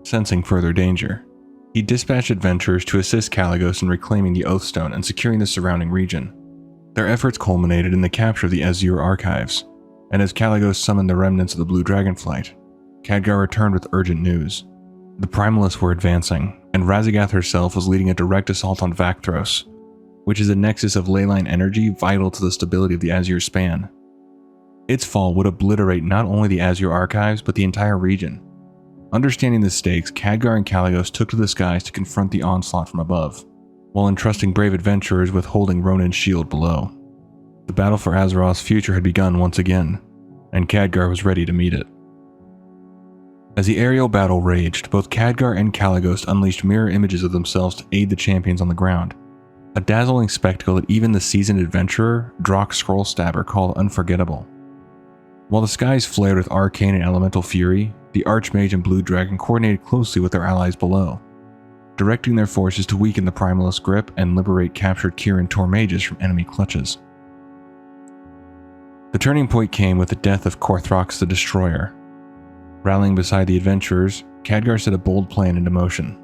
sensing further danger. He dispatched adventurers to assist Kalagos in reclaiming the Oathstone and securing the surrounding region. Their efforts culminated in the capture of the Azure Archives, and as Kalagos summoned the remnants of the Blue Dragonflight, Khadgar returned with urgent news. The Primalists were advancing, and Raszagath herself was leading a direct assault on Vakthros, which is a nexus of leyline energy vital to the stability of the Azure Span. Its fall would obliterate not only the Azure Archives, but the entire region. Understanding the stakes, Khadgar and Kalagos took to the skies to confront the onslaught from above, while entrusting brave adventurers with holding Ronin's shield below. The battle for Azeroth's future had begun once again, and Khadgar was ready to meet it. As the aerial battle raged, both Khadgar and Kalagos unleashed mirror images of themselves to aid the champions on the ground, a dazzling spectacle that even the seasoned adventurer, Drock Scrollstabber, called unforgettable. While the skies flared with arcane and elemental fury, the Archmage and Blue Dragon coordinated closely with their allies below, directing their forces to weaken the Primalist grip and liberate captured Kirin Tor mages from enemy clutches. The turning point came with the death of Korthrox the Destroyer. Rallying beside the adventurers, Khadgar set a bold plan into motion.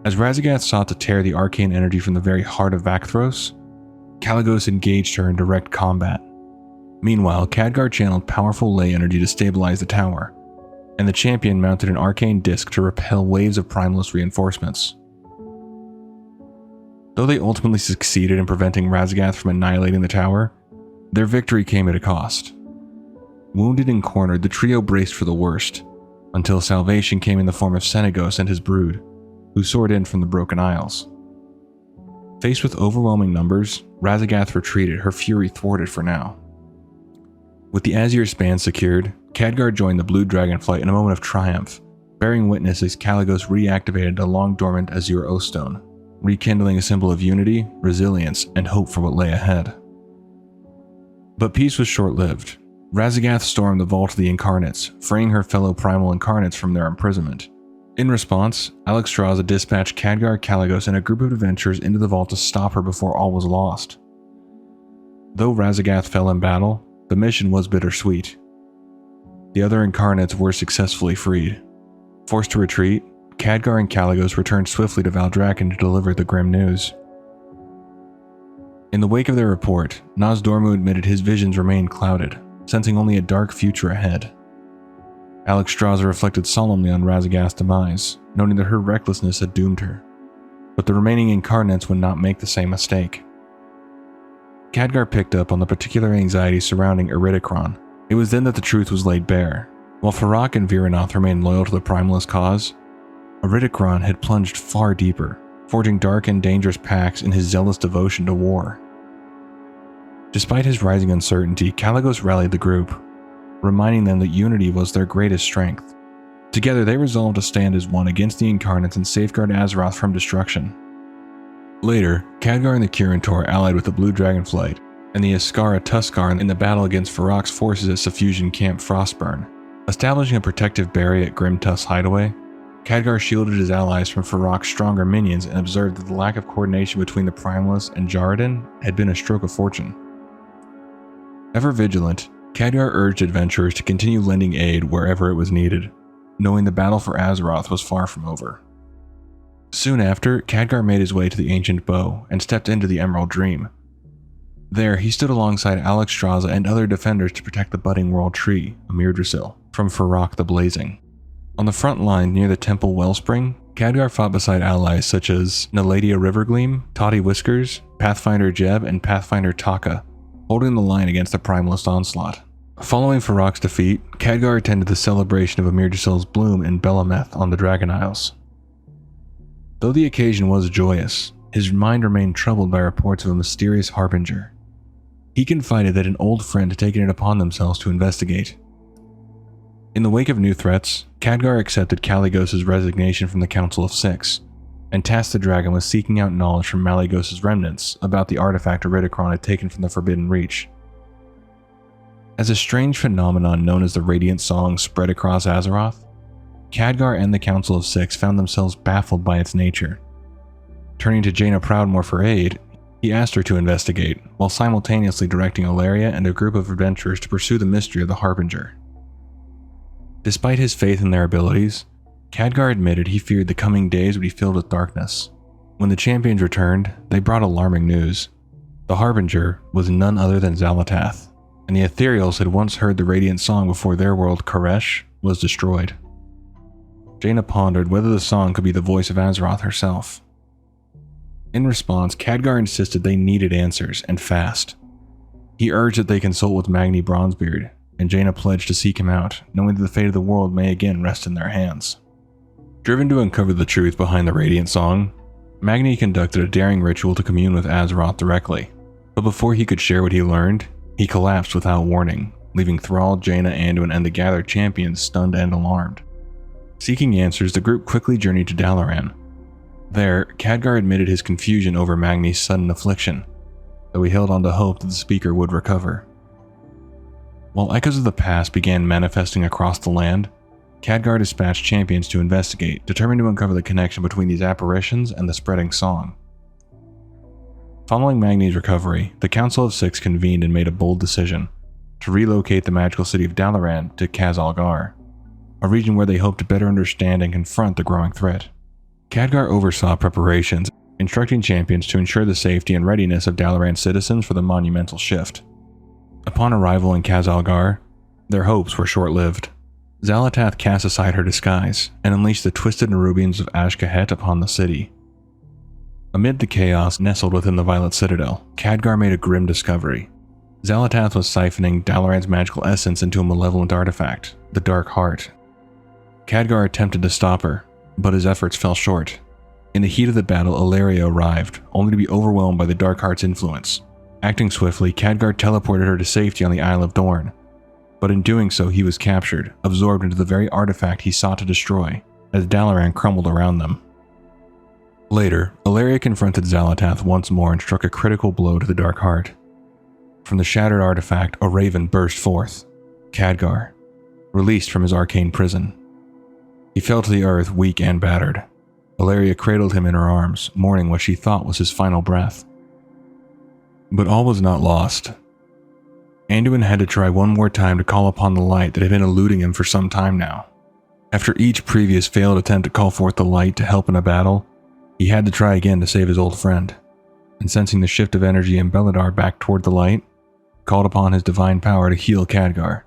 As Raszagath sought to tear the arcane energy from the very heart of Vakthros, Kalagos engaged her in direct combat. Meanwhile, Khadgar channeled powerful ley energy to stabilize the tower, and the champion mounted an arcane disc to repel waves of Primalist reinforcements. Though they ultimately succeeded in preventing Raszagath from annihilating the tower, their victory came at a cost. Wounded and cornered, the trio braced for the worst, until salvation came in the form of Senegos and his brood, who soared in from the Broken Isles. Faced with overwhelming numbers, Raszagath retreated, her fury thwarted for now. With the Azure Span secured, Khadgar joined the Blue Dragonflight in a moment of triumph, bearing witness as Kalagos reactivated the long-dormant Azure Oathstone, rekindling a symbol of unity, resilience, and hope for what lay ahead. But peace was short-lived. Raszagath stormed the Vault of the Incarnates, freeing her fellow primal incarnates from their imprisonment. In response, Alexstrasza dispatched Khadgar, Kalagos, and a group of adventurers into the vault to stop her before all was lost. Though Razagath fell in battle, the mission was bittersweet. The other incarnates were successfully freed. Forced to retreat, Khadgar and Kalecgos returned swiftly to Valdrakken to deliver the grim news. In the wake of their report, Nozdormu admitted his visions remained clouded, sensing only a dark future ahead. Alexstrasza reflected solemnly on Razagath's demise, noting that her recklessness had doomed her. But the remaining incarnates would not make the same mistake. Khadgar picked up on the particular anxiety surrounding Iridikron. It was then that the truth was laid bare. While Farak and Viranoth remained loyal to the Primalist cause, Iridikron had plunged far deeper, forging dark and dangerous pacts in his zealous devotion to war. Despite his rising uncertainty, Kalecgos rallied the group, reminding them that unity was their greatest strength. Together they resolved to stand as one against the Incarnates and safeguard Azeroth from destruction. Later, Khadgar and the Kirin allied with the Blue Dragonflight and the Iskara Tuskar in the battle against Farak's forces at Suffusion Camp Frostburn. Establishing a protective barrier at Grimtusk's hideaway, Khadgar shielded his allies from Farak's stronger minions and observed that the lack of coordination between the Primalists and Jarradin had been a stroke of fortune. Ever vigilant, Khadgar urged adventurers to continue lending aid wherever it was needed, knowing the battle for Azeroth was far from over. Soon after, Khadgar made his way to the Ancient Bow and stepped into the Emerald Dream. There, he stood alongside Alexstrasza and other defenders to protect the budding World Tree, Amirdrasil, from Farak the Blazing. On the front line near the Temple Wellspring, Khadgar fought beside allies such as Naladia Rivergleam, Toddy Whiskers, Pathfinder Jeb, and Pathfinder Taka, holding the line against the Primalist onslaught. Following Farak's defeat, Khadgar attended the celebration of Amirdrasil's bloom in Belameth on the Dragon Isles. Though the occasion was joyous, his mind remained troubled by reports of a mysterious harbinger. He confided that an old friend had taken it upon themselves to investigate. In the wake of new threats, Khadgar accepted Kalecgos' resignation from the Council of Six, and tasked the dragon with seeking out knowledge from Malygos' remnants about the artifact Iridikron had taken from the Forbidden Reach. As a strange phenomenon known as the Radiant Song spread across Azeroth, Khadgar and the Council of Six found themselves baffled by its nature. Turning to Jaina Proudmoore for aid, he asked her to investigate, while simultaneously directing Ilaria and a group of adventurers to pursue the mystery of the Harbinger. Despite his faith in their abilities, Khadgar admitted he feared the coming days would be filled with darkness. When the champions returned, they brought alarming news. The Harbinger was none other than Xal'atath, and the Ethereals had once heard the Radiant Song before their world, Koresh, was destroyed. Jaina pondered whether the song could be the voice of Azeroth herself. In response, Khadgar insisted they needed answers, and fast. He urged that they consult with Magni Bronzebeard, and Jaina pledged to seek him out, knowing that the fate of the world may again rest in their hands. Driven to uncover the truth behind the Radiant Song, Magni conducted a daring ritual to commune with Azeroth directly, but before he could share what he learned, he collapsed without warning, leaving Thrall, Jaina, Anduin, and the gathered champions stunned and alarmed. Seeking answers, the group quickly journeyed to Dalaran. There, Khadgar admitted his confusion over Magni's sudden affliction, though he held on to hope that the speaker would recover. While echoes of the past began manifesting across the land, Khadgar dispatched champions to investigate, determined to uncover the connection between these apparitions and the spreading song. Following Magni's recovery, the Council of Six convened and made a bold decision to relocate the magical city of Dalaran to Khadgar, a region where they hoped to better understand and confront the growing threat. Khadgar oversaw preparations, instructing champions to ensure the safety and readiness of Dalaran citizens for the monumental shift. Upon arrival in Khadgar, their hopes were short-lived. Xal'atath cast aside her disguise and unleashed the twisted Nerubians of Ashkahet upon the city. Amid the chaos nestled within the Violet Citadel, Khadgar made a grim discovery. Xal'atath was siphoning Dalaran's magical essence into a malevolent artifact, the Dark Heart. Khadgar attempted to stop her, but his efforts fell short. In the heat of the battle, Ilaria arrived, only to be overwhelmed by the Dark Heart's influence. Acting swiftly, Khadgar teleported her to safety on the Isle of Dorn. But in doing so, he was captured, absorbed into the very artifact he sought to destroy, as Dalaran crumbled around them. Later, Ilaria confronted Xal'atath once more and struck a critical blow to the Dark Heart. From the shattered artifact, a raven burst forth, Khadgar, released from his arcane prison. He fell to the earth, weak and battered. Ilaria cradled him in her arms, mourning what she thought was his final breath. But all was not lost. Anduin had to try one more time to call upon the light that had been eluding him for some time now. After each previous failed attempt to call forth the light to help in a battle, he had to try again to save his old friend, and sensing the shift of energy in Beladar back toward the light, called upon his divine power to heal Khadgar.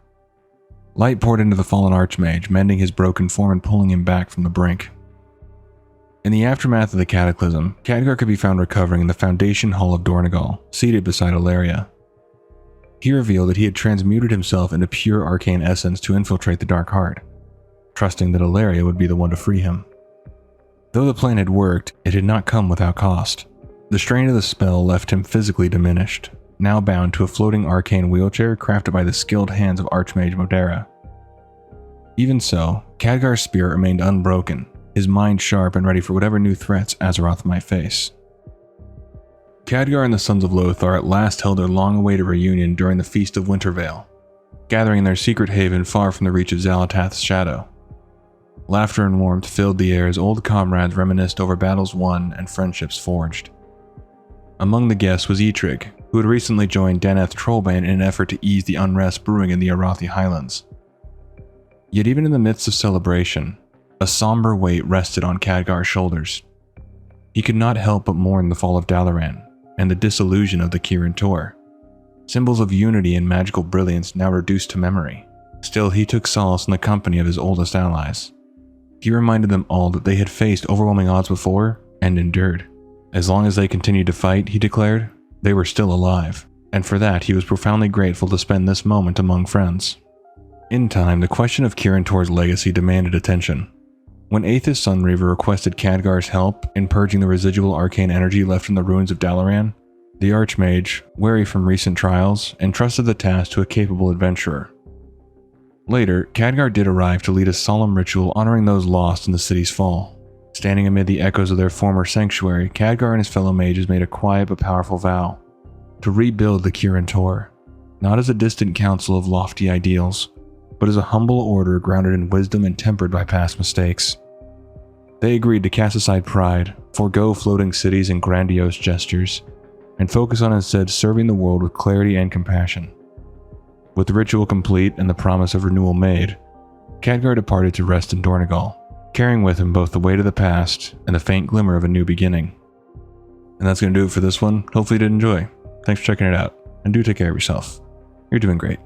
Light poured into the fallen Archmage, mending his broken form and pulling him back from the brink. In the aftermath of the cataclysm, Khadgar could be found recovering in the Foundation Hall of Dornegal, seated beside Ilaria. He revealed that he had transmuted himself into pure arcane essence to infiltrate the Dark Heart, trusting that Ilaria would be the one to free him. Though the plan had worked, it had not come without cost. The strain of the spell left him physically diminished, now bound to a floating arcane wheelchair crafted by the skilled hands of Archmage Modera. Even so, Khadgar's spirit remained unbroken, his mind sharp and ready for whatever new threats Azeroth might face. Khadgar and the Sons of Lothar at last held their long-awaited reunion during the Feast of Wintervale, gathering in their secret haven far from the reach of Xal'atath's shadow. Laughter and warmth filled the air as old comrades reminisced over battles won and friendships forged. Among the guests was Eitrig, who had recently joined Daneth Trollbane in an effort to ease the unrest brewing in the Arathi Highlands. Yet even in the midst of celebration, a somber weight rested on Khadgar's shoulders. He could not help but mourn the fall of Dalaran and the disillusion of the Kirin Tor, symbols of unity and magical brilliance now reduced to memory. Still, he took solace in the company of his oldest allies. He reminded them all that they had faced overwhelming odds before and endured. As long as they continued to fight, he declared, they were still alive, and for that he was profoundly grateful to spend this moment among friends. In time, the question of Kirin Tor's legacy demanded attention. When Aethys Sunreaver requested Khadgar's help in purging the residual arcane energy left in the ruins of Dalaran, the Archmage, wary from recent trials, entrusted the task to a capable adventurer. Later, Khadgar did arrive to lead a solemn ritual honoring those lost in the city's fall. Standing amid the echoes of their former sanctuary, Khadgar and his fellow mages made a quiet but powerful vow to rebuild the Kirin Tor, not as a distant council of lofty ideals, but as a humble order grounded in wisdom and tempered by past mistakes. They agreed to cast aside pride, forego floating cities and grandiose gestures, and focus on instead serving the world with clarity and compassion. With the ritual complete and the promise of renewal made, Khadgar departed to rest in Dornegal, carrying with him both the weight of the past and the faint glimmer of a new beginning. And that's going to do it for this one. Hopefully you did enjoy. Thanks for checking it out, and do take care of yourself. You're doing great.